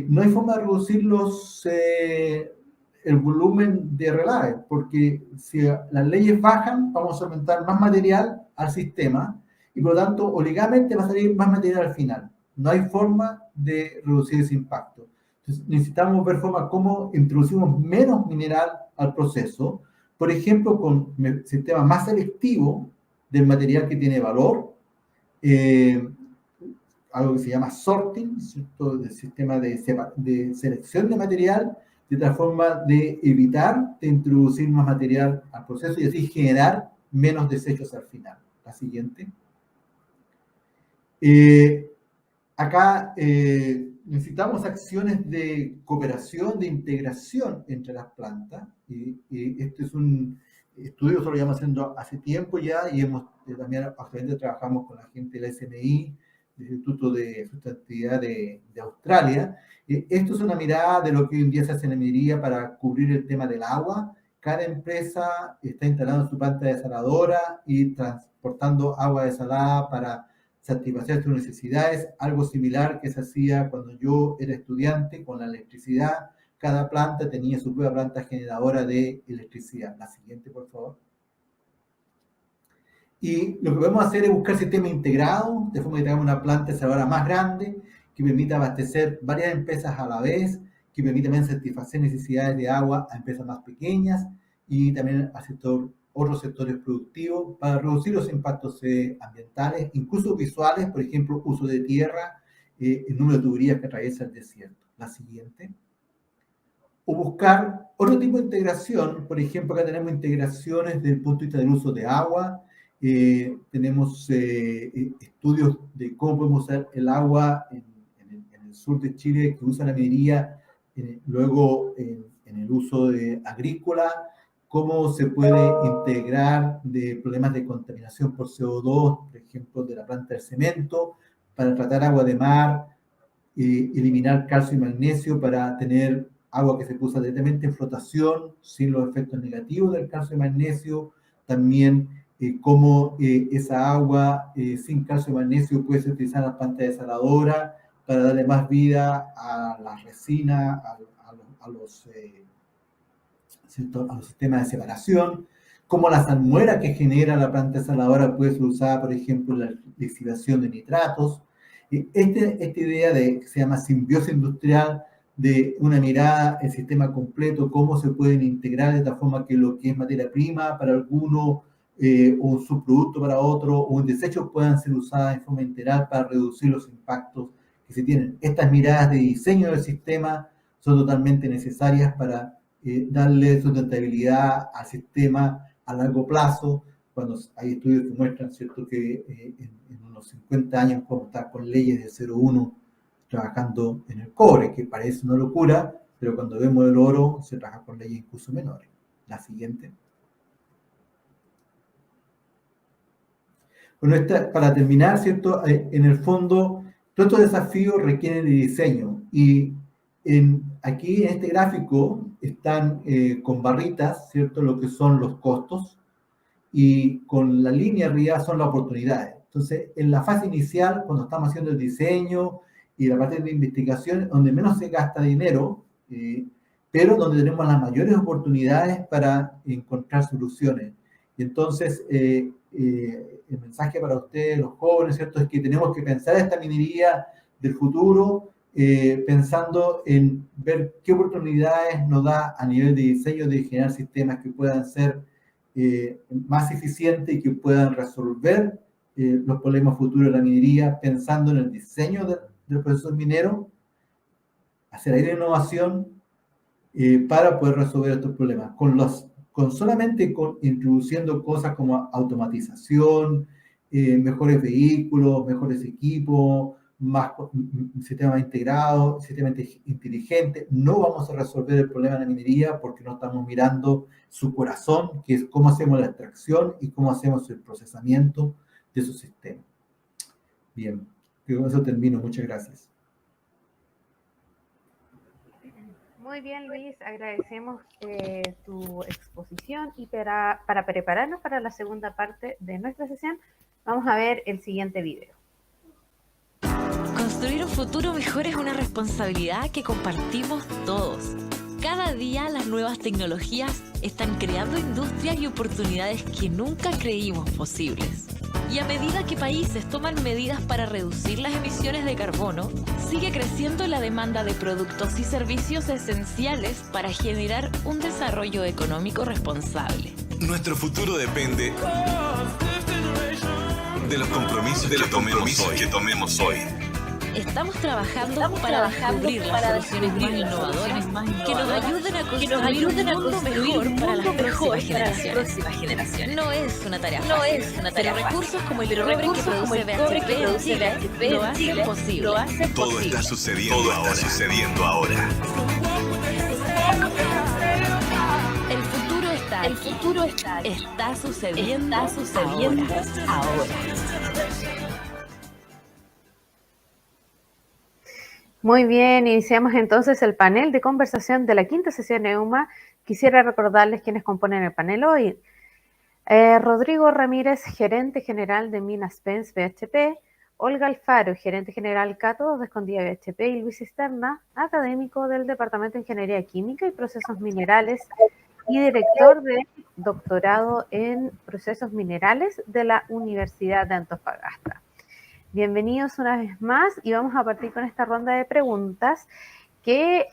no hay forma de reducir el volumen de relaves, porque si las leyes bajan, vamos a aumentar más material al sistema y por lo tanto, obligadamente va a salir más material al final. No hay forma de reducir ese impacto. Entonces, necesitamos ver forma cómo introducimos menos mineral al proceso, por ejemplo, con un sistema más selectivo del material que tiene valor, algo que se llama sorting, ¿cierto? Del sistema de selección de material, de tal forma de evitar de introducir más material al proceso y así generar menos desechos al final. La siguiente. Acá necesitamos acciones de cooperación, de integración entre las plantas. Y este es un estudio que lo llevamos haciendo hace tiempo ya y también actualmente trabajamos con la gente del SMI, del Instituto de Sustentabilidad de Australia. Esto es una mirada de lo que hoy en día se hace en la minería para cubrir el tema del agua. Cada empresa está instalando su planta desaladora y transportando agua desalada para satisfacer sus necesidades, algo similar que se hacía cuando yo era estudiante con la electricidad. Cada planta tenía su propia planta generadora de electricidad. La siguiente, por favor. Y lo que podemos hacer es buscar sistemas integrados, de forma que tengamos una planta desaladora más grande, que permita abastecer varias empresas a la vez, que permita también satisfacer necesidades de agua a empresas más pequeñas y también al otros sectores productivos para reducir los impactos ambientales, incluso visuales, por ejemplo, uso de tierra, el número de tuberías que atraviesa el desierto. La siguiente. O buscar otro tipo de integración, por ejemplo, acá tenemos integraciones desde el punto de vista del uso de agua, tenemos estudios de cómo podemos usar el agua en el sur de Chile, que usa la minería, luego en el uso agrícola, cómo se puede integrar de problemas de contaminación por CO2, por ejemplo, de la planta del cemento, para tratar agua de mar, eliminar calcio y magnesio para tener agua que se usa directamente en flotación, sin los efectos negativos del calcio y magnesio, también cómo esa agua sin calcio y magnesio puede ser utilizada en las plantas desaladoras para darle más vida a la resina, a los sistemas de separación, cómo la salmuera que genera la planta desaladora puede ser usada, por ejemplo, en la lixiviación de nitratos. Esta idea que se llama simbiosis industrial, de una mirada, el sistema completo, cómo se pueden integrar de tal forma que lo que es materia prima para alguno, o un subproducto para otro, o un desecho puedan ser usadas de forma integral para reducir los impactos que se tienen. Estas miradas de diseño del sistema son totalmente necesarias para darle sustentabilidad al sistema a largo plazo, cuando hay estudios que muestran, ¿cierto?, que en unos 50 años podemos estar con leyes de 0,1 trabajando en el cobre, que parece una locura, pero cuando vemos el oro se trabaja con leyes incluso menores. La siguiente. Bueno, para terminar, ¿cierto?, en el fondo, todos estos desafíos requieren de diseño y aquí en este gráfico están con barritas, ¿cierto?, lo que son los costos y con la línea arriba son las oportunidades. Entonces, en la fase inicial, cuando estamos haciendo el diseño y la parte de investigación, donde menos se gasta dinero, pero donde tenemos las mayores oportunidades para encontrar soluciones. Y entonces, el mensaje para ustedes, los jóvenes, ¿cierto?, es que tenemos que pensar esta minería del futuro, pensando en ver qué oportunidades nos da a nivel de diseño de generar sistemas que puedan ser más eficientes y que puedan resolver los problemas futuros de la minería, pensando en el diseño de los procesos mineros, hacer ahí la innovación para poder resolver estos problemas. Solamente introduciendo cosas como automatización, mejores vehículos, mejores equipos, más sistemas integrados, sistemas inteligentes, no vamos a resolver el problema de la minería porque no estamos mirando su corazón, que es cómo hacemos la extracción y cómo hacemos el procesamiento de esos sistemas. Bien, con eso termino. Muchas gracias. Muy bien, Luis, agradecemos tu exposición y para prepararnos para la segunda parte de nuestra sesión, vamos a ver el siguiente video. Construir un futuro mejor es una responsabilidad que compartimos todos. Cada día las nuevas tecnologías están creando industrias y oportunidades que nunca creímos posibles. Y a medida que países toman medidas para reducir las emisiones de carbono, sigue creciendo la demanda de productos y servicios esenciales para generar un desarrollo económico responsable. Nuestro futuro depende de los compromisos que tomemos hoy. Estamos trabajando para descubrir las soluciones más innovadoras que nos ayuden a construir un mundo mejor para las próximas generaciones. No es una tarea fácil, pero recursos como el cobre que produce BHP en Chile lo hacen posible. Todo está sucediendo ahora. El futuro está sucediendo ahora. Muy bien, iniciamos entonces el panel de conversación de la quinta sesión EUMA. Quisiera recordarles quiénes componen el panel hoy. Rodrigo Ramírez, gerente general de Minas Pens BHP, Olga Alfaro, gerente general Cátodos de Escondida BHP, y Luis Cisterna, académico del Departamento de Ingeniería Química y Procesos Minerales y director de doctorado en Procesos Minerales de la Universidad de Antofagasta. Bienvenidos una vez más y vamos a partir con esta ronda de preguntas que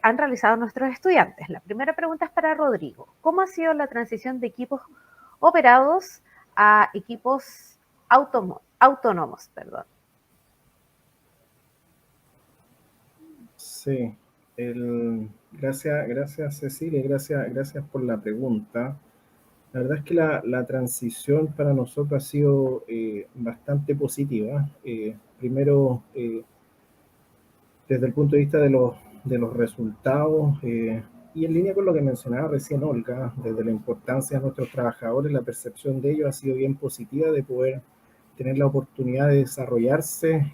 han realizado nuestros estudiantes. La primera pregunta es para Rodrigo. ¿Cómo ha sido la transición de equipos operados a equipos autónomos? Sí, gracias Cecilia, gracias por la pregunta. La verdad es que la transición para nosotros ha sido bastante positiva. Primero, desde el punto de vista de los resultados, y en línea con lo que mencionaba recién Olga, desde la importancia de nuestros trabajadores, la percepción de ellos ha sido bien positiva de poder tener la oportunidad de desarrollarse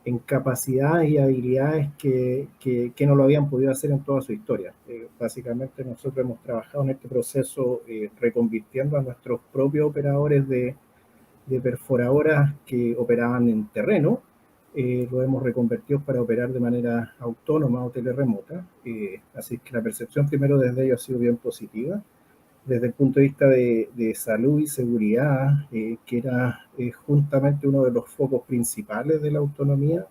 en capacidades y habilidades que no lo habían podido hacer en toda su historia. Básicamente nosotros hemos trabajado en este proceso reconvirtiendo a nuestros propios operadores de perforadoras que operaban en terreno, lo hemos reconvertido para operar de manera autónoma o teleremota. Así que la percepción primero desde ellos ha sido bien positiva. Desde el punto de vista de salud y seguridad, que era juntamente uno de los focos principales de la autonomía,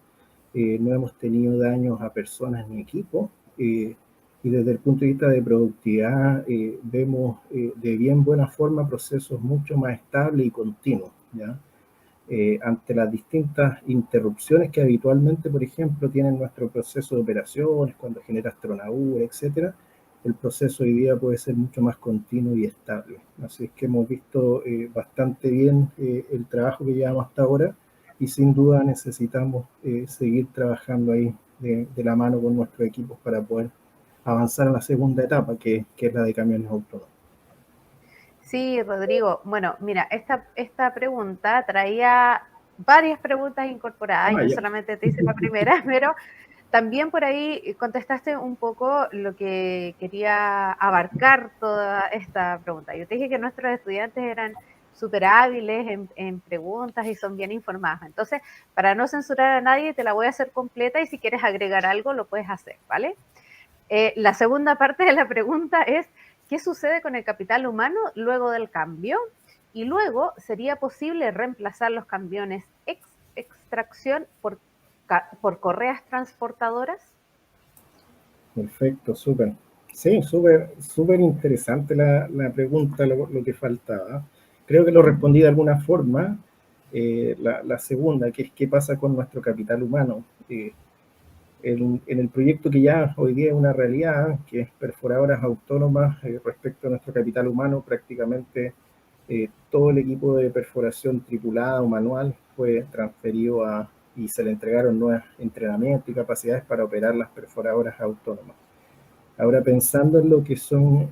no hemos tenido daños a personas ni equipos. Y desde el punto de vista de productividad, vemos de bien buena forma procesos mucho más estables y continuos, ¿ya? Ante las distintas interrupciones que habitualmente, por ejemplo, tienen nuestro proceso de operaciones, cuando genera astronadura, etcétera, el proceso hoy día puede ser mucho más continuo y estable. Así es que hemos visto bastante bien el trabajo que llevamos hasta ahora y sin duda necesitamos seguir trabajando ahí de la mano con nuestros equipos para poder avanzar a la segunda etapa, que es la de camiones autónomos. Sí, Rodrigo. Bueno, mira, esta pregunta traía varias preguntas incorporadas. Yo solamente te hice la primera, pero también por ahí contestaste un poco lo que quería abarcar toda esta pregunta. Yo te dije que nuestros estudiantes eran súper hábiles en preguntas y son bien informados. Entonces, para no censurar a nadie, te la voy a hacer completa y si quieres agregar algo, lo puedes hacer, ¿vale? La segunda parte de la pregunta es, ¿qué sucede con el capital humano luego del cambio? Y luego, ¿sería posible reemplazar los camiones extracción por correas transportadoras? Perfecto, súper. Sí, súper interesante la pregunta, lo que faltaba. Creo que lo respondí de alguna forma. La segunda, que es qué pasa con nuestro capital humano. En el proyecto que ya hoy día es una realidad, que es perforadoras autónomas respecto a nuestro capital humano, prácticamente todo el equipo de perforación tripulada o manual fue transferido y se le entregaron nuevos entrenamientos y capacidades para operar las perforadoras autónomas. Ahora, pensando en lo que son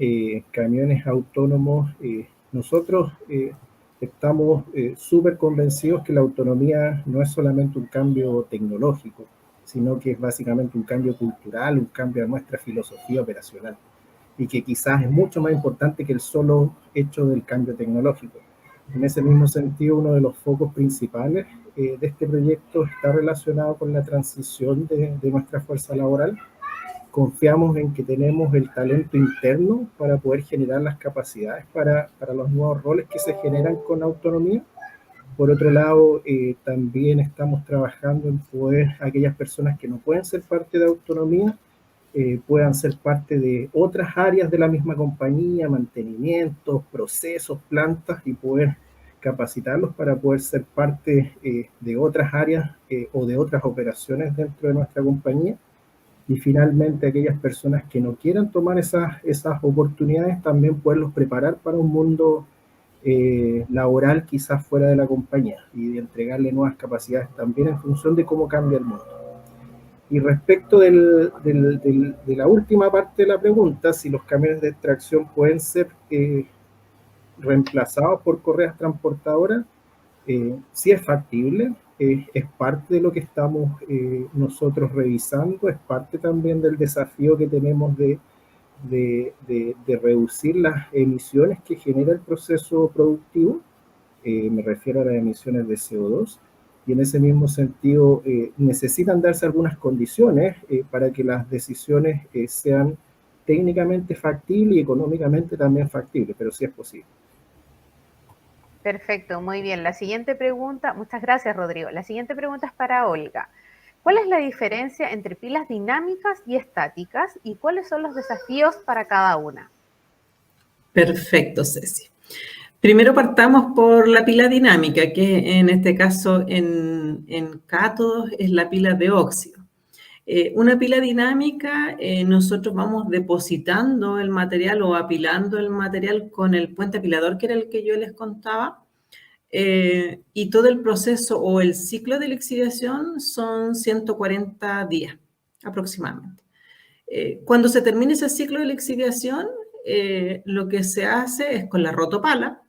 camiones autónomos, nosotros estamos súper convencidos que la autonomía no es solamente un cambio tecnológico, sino que es básicamente un cambio cultural, un cambio a nuestra filosofía operacional, y que quizás es mucho más importante que el solo hecho del cambio tecnológico. En ese mismo sentido, uno de los focos principales de este proyecto está relacionado con la transición de nuestra fuerza laboral. Confiamos en que tenemos el talento interno para poder generar las capacidades para los nuevos roles que se generan con autonomía. Por otro lado, también estamos trabajando en poder aquellas personas que no pueden ser parte de autonomía, puedan ser parte de otras áreas de la misma compañía, mantenimientos, procesos, plantas, y poder capacitarlos para poder ser parte de otras áreas o de otras operaciones dentro de nuestra compañía. Y finalmente, aquellas personas que no quieran tomar esas oportunidades, también poderlos preparar para un mundo laboral quizás fuera de la compañía, y de entregarle nuevas capacidades también en función de cómo cambia el mundo. Y respecto de la última parte de la pregunta, si los camiones de extracción pueden ser reemplazados por correas transportadoras, sí es factible, es parte de lo que estamos nosotros revisando, es parte también del desafío que tenemos de reducir las emisiones que genera el proceso productivo. Me refiero a las emisiones de CO2, y en ese mismo sentido necesitan darse algunas condiciones para que las decisiones sean técnicamente factibles y económicamente también factibles, pero sí es posible. Perfecto, muy bien. La siguiente pregunta, muchas gracias, Rodrigo. La siguiente pregunta es para Olga. ¿Cuál es la diferencia entre pilas dinámicas y estáticas y cuáles son los desafíos para cada una? Perfecto, Ceci. Primero partamos por la pila dinámica, que en este caso en cátodos es la pila de óxido. Una pila dinámica, nosotros vamos depositando el material o apilando el material con el puente apilador, que era el que yo les contaba, y todo el proceso o el ciclo de lixiviación son 140 días aproximadamente. Cuando se termine ese ciclo de lixiviación, lo que se hace es con la rotopala,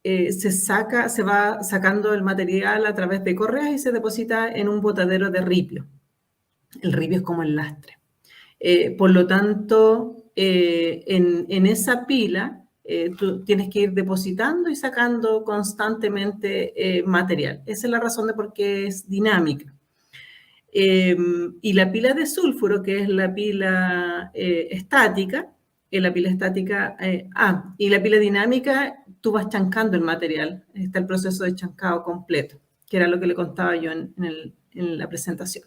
se va sacando el material a través de correas y se deposita en un botadero de ripio. El ripio es como el lastre. Por lo tanto, en esa pila, tú tienes que ir depositando y sacando constantemente material. Esa es la razón de por qué es dinámica. Y la pila de sulfuro, que es la pila estática, y la pila dinámica, tú vas chancando el material. Está el proceso de chancado completo, que era lo que le contaba yo en la presentación.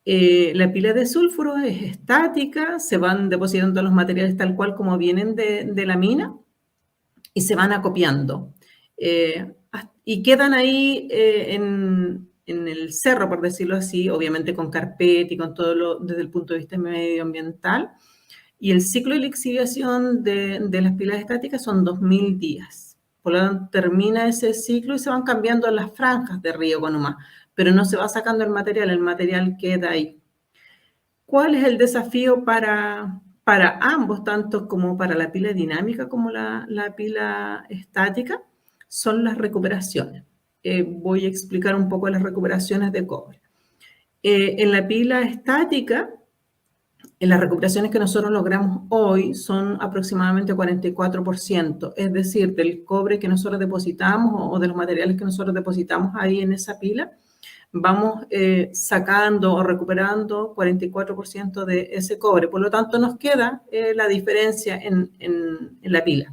La pila de sulfuro es estática, se van depositando los materiales tal cual como vienen de la mina y se van acopiando. Y quedan ahí en el cerro, por decirlo así, obviamente con carpeta y con todo desde el punto de vista medioambiental. Y el ciclo de lixiviación de las pilas estáticas son 2000 días. Por lo tanto, termina ese ciclo y se van cambiando las franjas de río Conumá, pero no se va sacando el material queda ahí. ¿Cuál es el desafío para ambos, tanto como para la pila dinámica como la pila estática? Son las recuperaciones. Voy a explicar un poco las recuperaciones de cobre. En la pila estática, las recuperaciones que nosotros logramos hoy son aproximadamente 44%, es decir, del cobre que nosotros depositamos o de los materiales que nosotros depositamos ahí en esa pila, vamos sacando o recuperando 44% de ese cobre. Por lo tanto, nos queda la diferencia en la pila.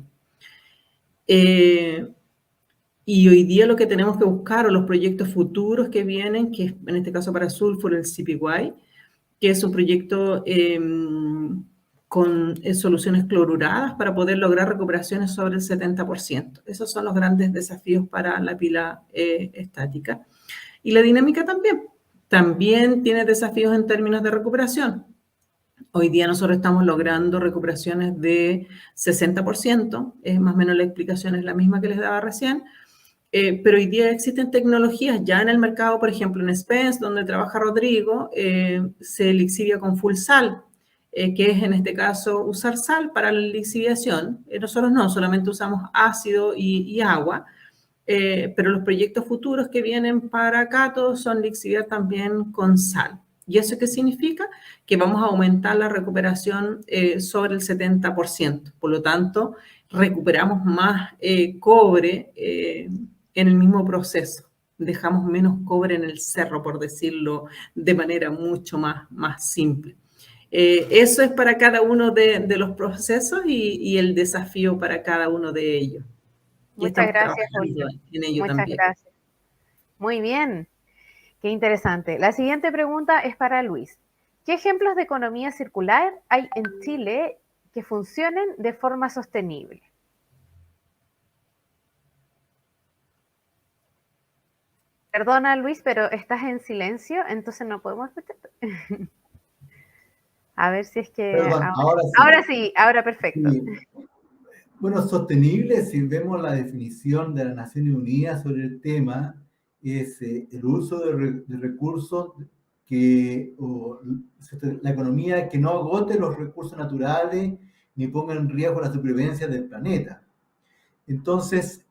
Y hoy día lo que tenemos que buscar, o los proyectos futuros que vienen, que es en este caso para sulfuro, el CPY, que es un proyecto con soluciones cloruradas para poder lograr recuperaciones sobre el 70%. Esos son los grandes desafíos para la pila estática. Y la dinámica también tiene desafíos en términos de recuperación. Hoy día nosotros estamos logrando recuperaciones de 60%, más o menos la explicación es la misma que les daba recién, pero hoy día existen tecnologías ya en el mercado, por ejemplo en Spence, donde trabaja Rodrigo, se lixivia con full sal, que es en este caso usar sal para la lixiviación. Nosotros no, solamente usamos ácido y agua, pero los proyectos futuros que vienen para cátodos son lixiviar también con sal. ¿Y eso qué significa? Que vamos a aumentar la recuperación sobre el 70%. Por lo tanto, recuperamos más cobre en el mismo proceso. Dejamos menos cobre en el cerro, por decirlo de manera mucho más simple. Eso es para cada uno de los procesos y el desafío para cada uno de ellos. Y Muchas estamos gracias, trabajando Olga. en ello Muchas también. gracias. Muy bien. Qué interesante. La siguiente pregunta es para Luis. ¿Qué ejemplos de economía circular hay en Chile que funcionen de forma sostenible? Perdona, Luis, pero estás en silencio, entonces no podemos escucharte. A ver si es que... Perdón, ahora sí. Ahora sí, ahora perfecto. Sí. Bueno, sostenible, si vemos la definición de las Naciones Unidas sobre el tema, es el uso de recursos la economía que no agote los recursos naturales ni ponga en riesgo la supervivencia del planeta. Entonces,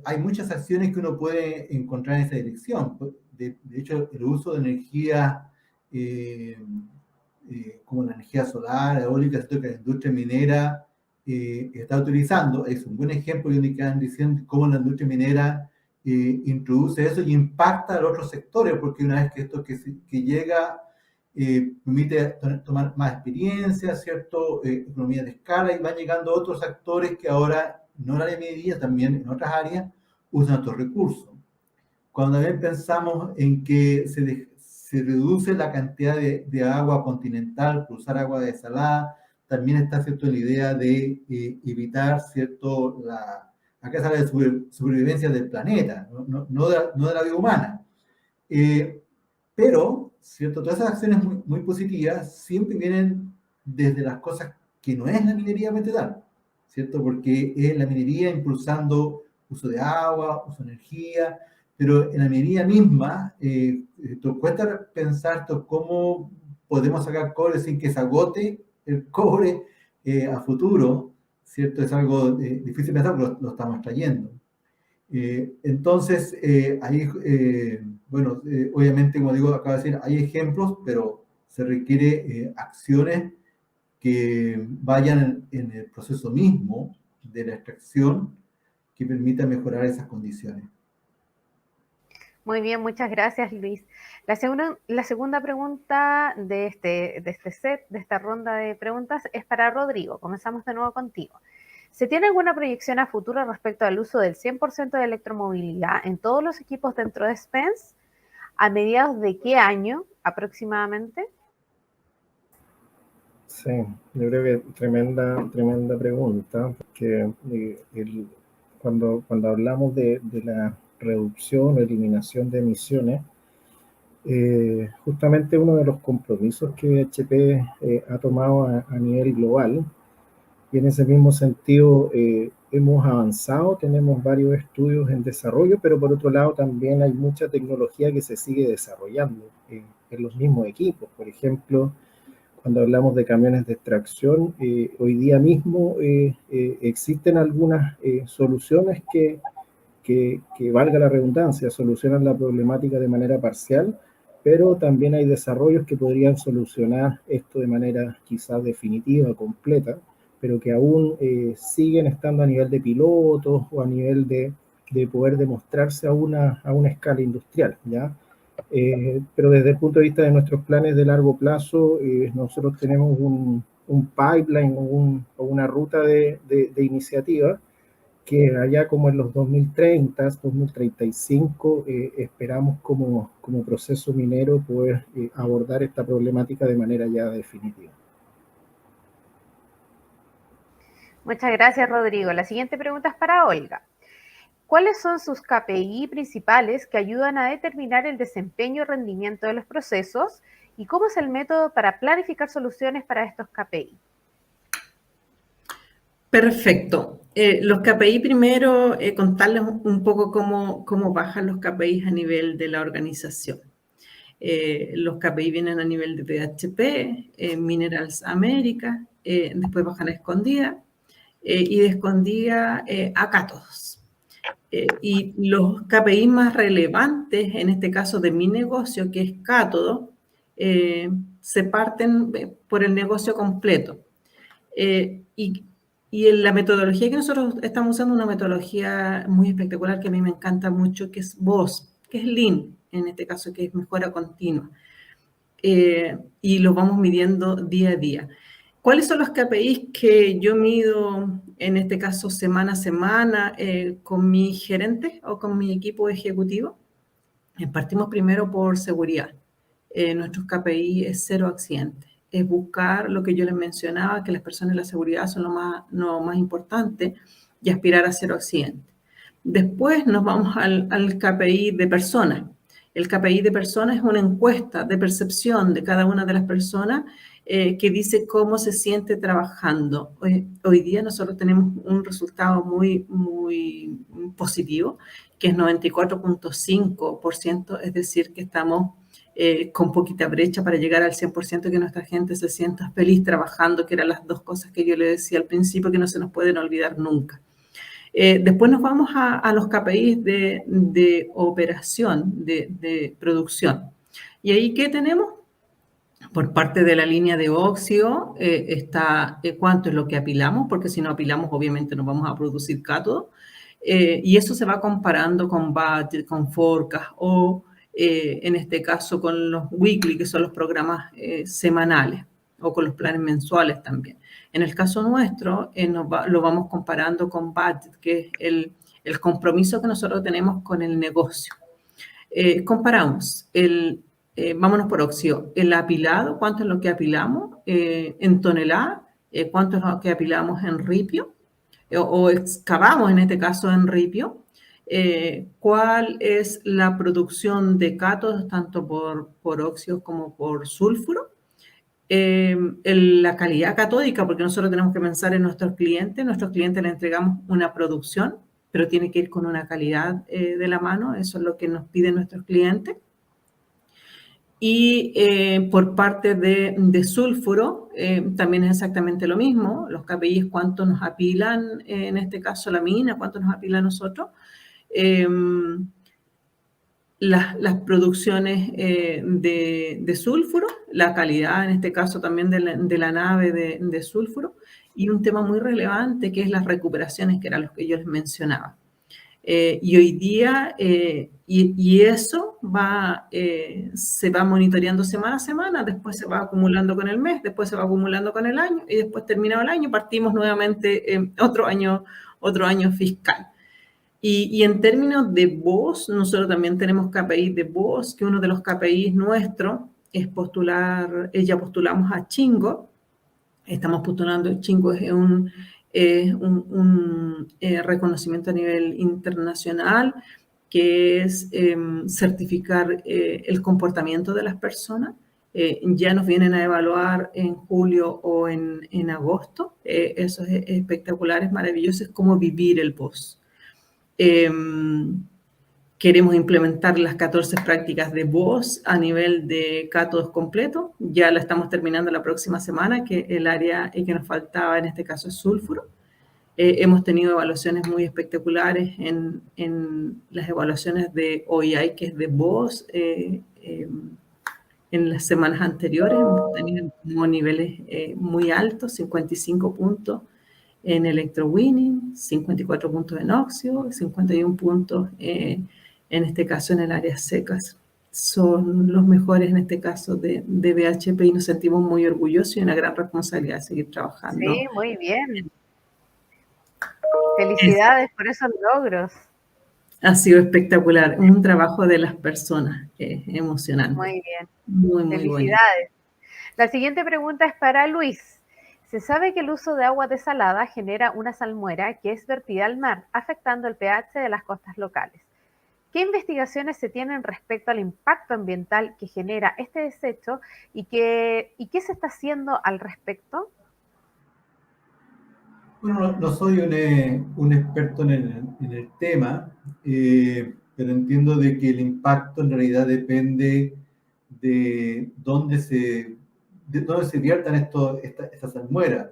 hay muchas acciones que uno puede encontrar en esa dirección. De hecho, el uso de energía como la energía solar, eólica, esto que la industria minera está utilizando. Es un buen ejemplo donde quedan diciendo cómo la industria minera introduce eso y impacta a los otros sectores, porque una vez que esto que llega permite tomar más experiencia, ¿cierto? Economía de escala, y van llegando otros actores que ahora, no en la área de minería, también en otras áreas, usan estos recursos. Cuando también pensamos en que se reduce la cantidad de agua continental por usar agua desalada, también está, ¿cierto?, la idea de evitar, ¿cierto?, acá se habla de supervivencia del planeta, no de la vida humana. Pero, ¿cierto?, todas esas acciones muy positivas siempre vienen desde las cosas que no es la minería metal, ¿cierto? Porque es la minería impulsando uso de agua, uso de energía, pero en la minería misma, cuesta pensar cómo podemos sacar cobre sin que se agote el cobre a futuro, ¿cierto? Es algo difícil de pensar, pero lo estamos trayendo. Entonces, ahí, bueno, obviamente, como digo, acabo de decir, hay ejemplos, pero se requiere acciones que vayan en el proceso mismo de la extracción que permita mejorar esas condiciones. Muy bien, muchas gracias, Luis. La segunda pregunta de este set, de esta ronda de preguntas, es para Rodrigo. Comenzamos de nuevo contigo. ¿Se tiene alguna proyección a futuro respecto al uso del 100% de electromovilidad en todos los equipos dentro de Spence? ¿A mediados de qué año aproximadamente? Sí, yo creo que tremenda pregunta, porque cuando hablamos de la reducción o eliminación de emisiones, justamente uno de los compromisos que HP ha tomado a nivel global, y en ese mismo sentido hemos avanzado, tenemos varios estudios en desarrollo, pero por otro lado también hay mucha tecnología que se sigue desarrollando en los mismos equipos. Por ejemplo, cuando hablamos de camiones de extracción, hoy día mismo existen algunas soluciones que, valga la redundancia, solucionan la problemática de manera parcial, pero también hay desarrollos que podrían solucionar esto de manera quizás definitiva, completa, pero que aún siguen estando a nivel de pilotos o a nivel de poder demostrarse a una escala industrial, ¿ya? Pero desde el punto de vista de nuestros planes de largo plazo, nosotros tenemos un pipeline o una ruta de iniciativa que allá como en los 2030, 2035, esperamos como proceso minero poder abordar esta problemática de manera ya definitiva. Muchas gracias, Rodrigo. La siguiente pregunta es para Olga. ¿Cuáles son sus KPI principales que ayudan a determinar el desempeño y rendimiento de los procesos? ¿Y cómo es el método para planificar soluciones para estos KPI? Perfecto. Los KPI primero, contarles un poco cómo bajan los KPIs a nivel de la organización. Los KPI vienen a nivel de BHP, Minerals América, después bajan a Escondida y de Escondida acá todos. Y los KPI más relevantes, en este caso de mi negocio, que es Cátodo, se parten por el negocio completo. Y en la metodología que nosotros estamos usando, una metodología muy espectacular que a mí me encanta mucho, que es VOS, que es Lean, en este caso, que es mejora continua. Y lo vamos midiendo día a día. ¿Cuáles son los KPIs que yo mido, en este caso, semana a semana, con mi gerente o con mi equipo ejecutivo? Partimos primero por seguridad. Nuestros KPI es 0 accidentes. Es buscar lo que yo les mencionaba, que las personas en la seguridad son lo más importante, y aspirar a 0 accidentes. Después nos vamos al KPI de personas. El KPI de personas es una encuesta de percepción de cada una de las personas que dice cómo se siente trabajando. Hoy día nosotros tenemos un resultado muy, muy positivo, que es 94.5%, es decir, que estamos con poquita brecha para llegar al 100%, que nuestra gente se sienta feliz trabajando, que eran las dos cosas que yo le decía al principio, que no se nos pueden olvidar nunca. Después nos vamos a los KPIs de operación, de producción. ¿Y ahí qué tenemos? Por parte de la línea de óxido está cuánto es lo que apilamos, porque si no apilamos obviamente no vamos a producir cátodo. Y eso se va comparando con budget, con forecast o en este caso con los weekly, que son los programas semanales, o con los planes mensuales también. En el caso nuestro, lo vamos comparando con budget, que es el compromiso que nosotros tenemos con el negocio. Comparamos vámonos por óxido, el apilado, cuánto es lo que apilamos en tonelada, cuánto es lo que apilamos en ripio, o excavamos en este caso en ripio, cuál es la producción de cátodos tanto por óxidos como por sulfuro, la calidad catódica, porque nosotros tenemos que pensar en nuestros clientes le entregamos una producción, pero tiene que ir con una calidad de la mano, eso es lo que nos piden nuestros clientes. Y por parte de sulfuro, también es exactamente lo mismo. Los KPI es cuánto nos apilan, en este caso la mina, cuánto nos apila a nosotros. Las producciones de sulfuro, la calidad, en este caso también de la nave de sulfuro. Y un tema muy relevante que es las recuperaciones, que eran los que yo les mencionaba. Y hoy día, y eso se va monitoreando semana a semana, después se va acumulando con el mes, después se va acumulando con el año, y después terminado el año partimos nuevamente otro año fiscal. Y en términos de voz, nosotros también tenemos KPI de voz, que uno de los KPIs nuestros es ya postulamos a Chingo, estamos postulando, Chingo es un reconocimiento a nivel internacional, que es certificar el comportamiento de las personas. Ya nos vienen a evaluar en julio o en agosto. Eso es espectacular, es maravilloso, es como vivir el VOS. Queremos implementar las 14 prácticas de VOS a nivel de cátodos completo. Ya la estamos terminando la próxima semana, que el área que nos faltaba en este caso es sulfuro. Hemos tenido evaluaciones muy espectaculares en las evaluaciones de OEI, que es de VOS. En las semanas anteriores hemos tenido niveles muy altos, 55 puntos en electrowinning, 54 puntos en óxido, 51 puntos en este caso en el área secas. Son los mejores en este caso de BHP y nos sentimos muy orgullosos y una gran responsabilidad de seguir trabajando. Sí, muy bien. Felicidades por esos logros. Ha sido espectacular, un trabajo de las personas, emocionante. Muy bien. Muy felicidades. Bueno. La siguiente pregunta es para Luis. Se sabe que el uso de agua desalada genera una salmuera que es vertida al mar, afectando el pH de las costas locales. ¿Qué investigaciones se tienen respecto al impacto ambiental que genera este desecho y qué se está haciendo al respecto? Bueno, no soy un experto en el tema, pero entiendo de que el impacto en realidad depende de dónde se viertan estas salmueras,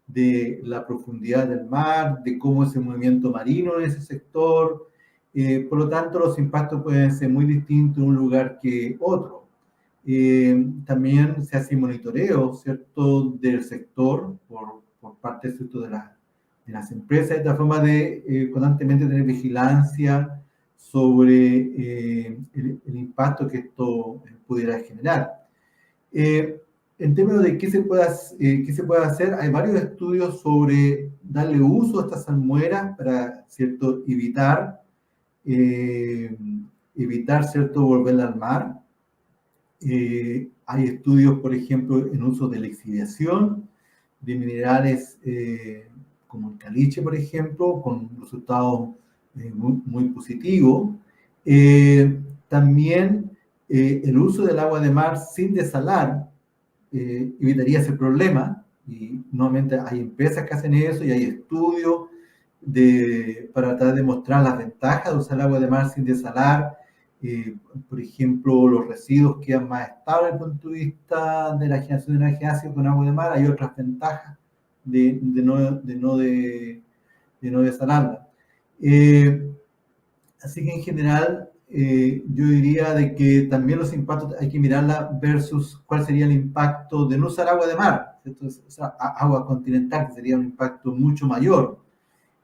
de la profundidad del mar, de cómo es el movimiento marino en ese sector, Por lo tanto, los impactos pueden ser muy distintos en un lugar que otro. También se hace monitoreo, ¿cierto?, del sector por parte, ¿cierto?, de las empresas, de esta forma de constantemente tener vigilancia sobre el impacto que esto pudiera generar. En términos de qué se puede hacer, hay varios estudios sobre darle uso a estas salmueras para, ¿cierto?, evitar, ¿cierto?, volverla al mar. Hay estudios, por ejemplo, en uso de la lixiviación de minerales como el caliche, por ejemplo, con resultados muy positivos. También el uso del agua de mar sin desalar evitaría ese problema, y nuevamente hay empresas que hacen eso y hay estudios para tratar de mostrar las ventajas de usar el agua de mar sin desalar. Por ejemplo, los residuos quedan más estables desde el punto de vista de la generación de energía ácida con agua de mar. Hay otras ventajas de no desalarla. Así que en general yo diría de que también los impactos hay que mirarla versus cuál sería el impacto de no usar agua de mar. Entonces, agua continental, que sería un impacto mucho mayor.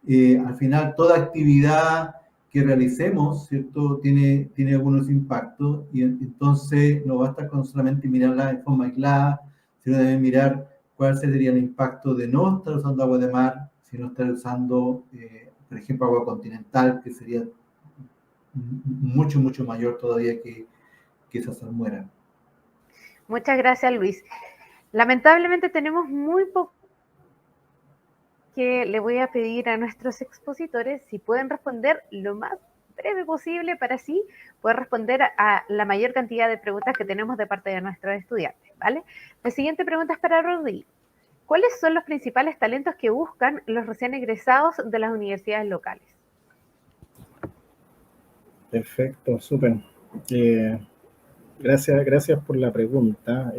Al final, toda actividad que realicemos, ¿cierto?, tiene algunos impactos, y entonces no basta con solamente mirarla en forma aislada, sino debe mirar cuál sería el impacto de no estar usando agua de mar, sino estar usando, por ejemplo, agua continental, que sería mucho mayor todavía que esa salmuera. Muchas gracias, Luis. Lamentablemente tenemos muy poco que le voy a pedir a nuestros expositores si pueden responder lo más breve posible para así poder responder a la mayor cantidad de preguntas que tenemos de parte de nuestros estudiantes, ¿vale? La siguiente pregunta es para Rodrigo. ¿Cuáles son los principales talentos que buscan los recién egresados de las universidades locales? Perfecto, súper. Gracias por la pregunta.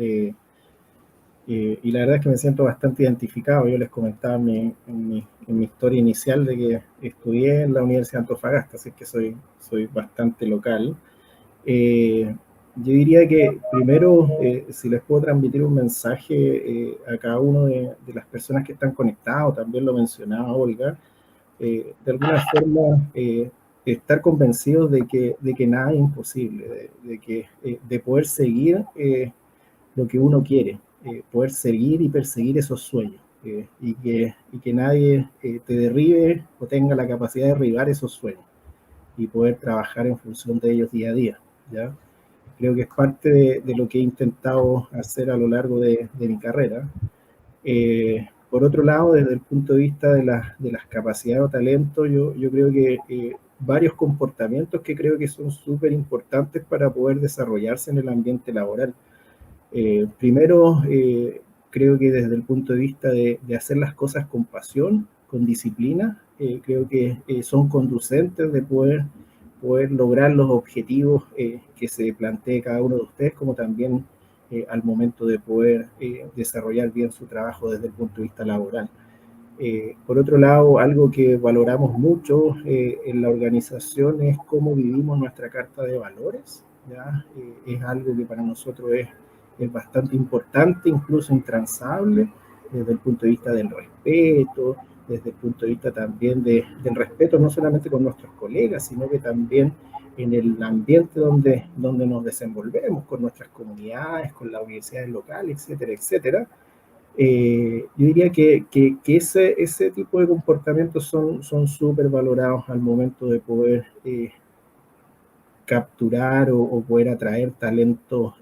Y la verdad es que me siento bastante identificado. Yo les comentaba en mi historia inicial de que estudié en la Universidad de Antofagasta, así que soy bastante local. Yo diría que primero, si les puedo transmitir un mensaje a cada uno de las personas que están conectados, también lo mencionaba Olga, de alguna forma estar convencidos de que nada es imposible, de poder seguir lo que uno quiere. Poder seguir y perseguir esos sueños, y que nadie te derribe o tenga la capacidad de derribar esos sueños, y poder trabajar en función de ellos día a día, ¿ya? Creo que es parte de lo que he intentado hacer a lo largo de mi carrera. Por otro lado, desde el punto de vista de las capacidades o talentos, yo creo que varios comportamientos que creo que son súper importantes para poder desarrollarse en el ambiente laboral. Primero, creo que desde el punto de vista de hacer las cosas con pasión, con disciplina, creo que son conducentes de poder lograr los objetivos que se plantee cada uno de ustedes, como también al momento de poder desarrollar bien su trabajo desde el punto de vista laboral. Por otro lado, algo que valoramos mucho en la organización es cómo vivimos nuestra carta de valores, ¿ya? Es algo que para nosotros es bastante importante, incluso intransable, desde el punto de vista del respeto, desde el punto de vista también del respeto no solamente con nuestros colegas, sino que también en el ambiente donde nos desenvolvemos, con nuestras comunidades, con las universidades locales, etcétera, etcétera. Yo diría que ese tipo de comportamientos son súper valorados al momento de poder capturar o poder atraer talento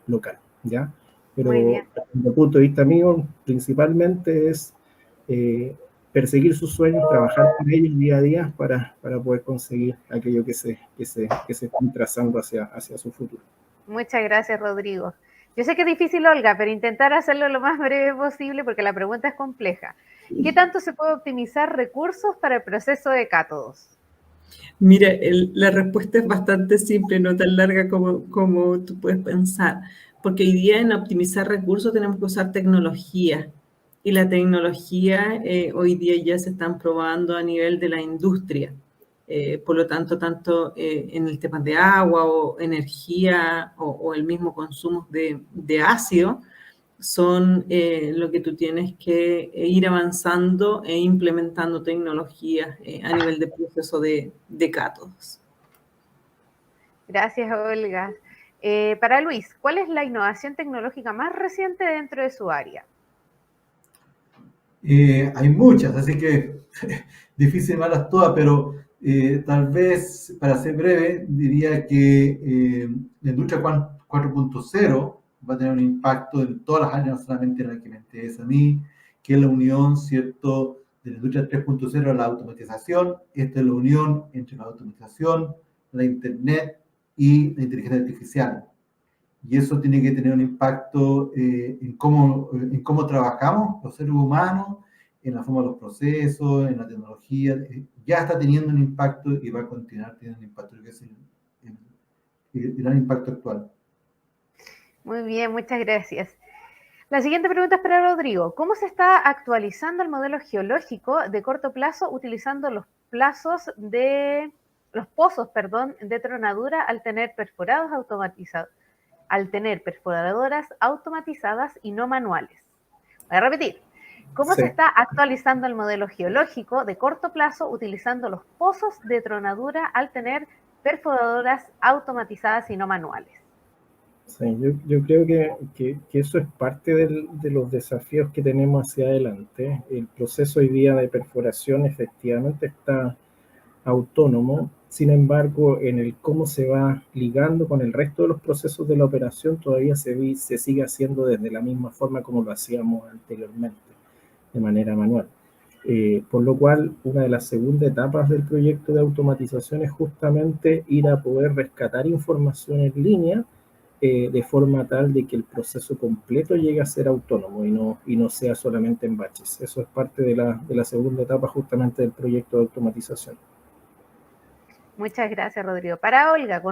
local, ¿ya? Pero desde el punto de vista mío, principalmente es perseguir sus sueños, trabajar con ellos día a día para poder conseguir aquello que se están trazando hacia su futuro. Muchas gracias, Rodrigo. Yo sé que es difícil, Olga, pero intentar hacerlo lo más breve posible porque la pregunta es compleja. ¿Qué tanto se puede optimizar recursos para el proceso de cátodos? Mira, la respuesta es bastante simple, no tan larga como tú puedes pensar, porque hoy día en optimizar recursos tenemos que usar tecnología, y la tecnología hoy día ya se están probando a nivel de la industria. Por lo tanto, tanto en el tema de agua o energía o el mismo consumo de ácido, son lo que tú tienes que ir avanzando e implementando tecnologías a nivel de proceso de cátodos. Gracias, Olga. Para Luis, ¿cuál es la innovación tecnológica más reciente dentro de su área? Hay muchas, así que difícil llamarlas todas, pero tal vez, para ser breve, diría que la industria 4.0 va a tener un impacto en todas las áreas, no solamente en la que me interesa a mí, que es la unión, ¿cierto?, de la industria 3.0 a la automatización. Esta es la unión entre la automatización, la Internet y la inteligencia artificial. Y eso tiene que tener un impacto en cómo trabajamos los seres humanos, en la forma de los procesos, en la tecnología. Ya está teniendo un impacto y va a continuar teniendo un impacto, que es el gran impacto actual. Muy bien, muchas gracias. La siguiente pregunta es para Rodrigo. ¿Cómo se está actualizando el modelo geológico de corto plazo utilizando los pozos de tronadura al tener perforadoras automatizadas y no manuales? Voy a repetir. ¿Cómo se está actualizando el modelo geológico de corto plazo utilizando los pozos de tronadura al tener perforadoras automatizadas y no manuales? Sí, yo creo que eso es parte de los desafíos que tenemos hacia adelante. El proceso hoy día de perforación efectivamente está autónomo, sin embargo, en el cómo se va ligando con el resto de los procesos de la operación todavía se sigue haciendo desde la misma forma como lo hacíamos anteriormente, de manera manual. Por lo cual, una de las segundas etapas del proyecto de automatización es justamente ir a poder rescatar información en línea de forma tal de que el proceso completo llegue a ser autónomo y no sea solamente en batches. Eso es parte de la segunda etapa justamente del proyecto de automatización. Muchas gracias, Rodrigo. Para Olga, con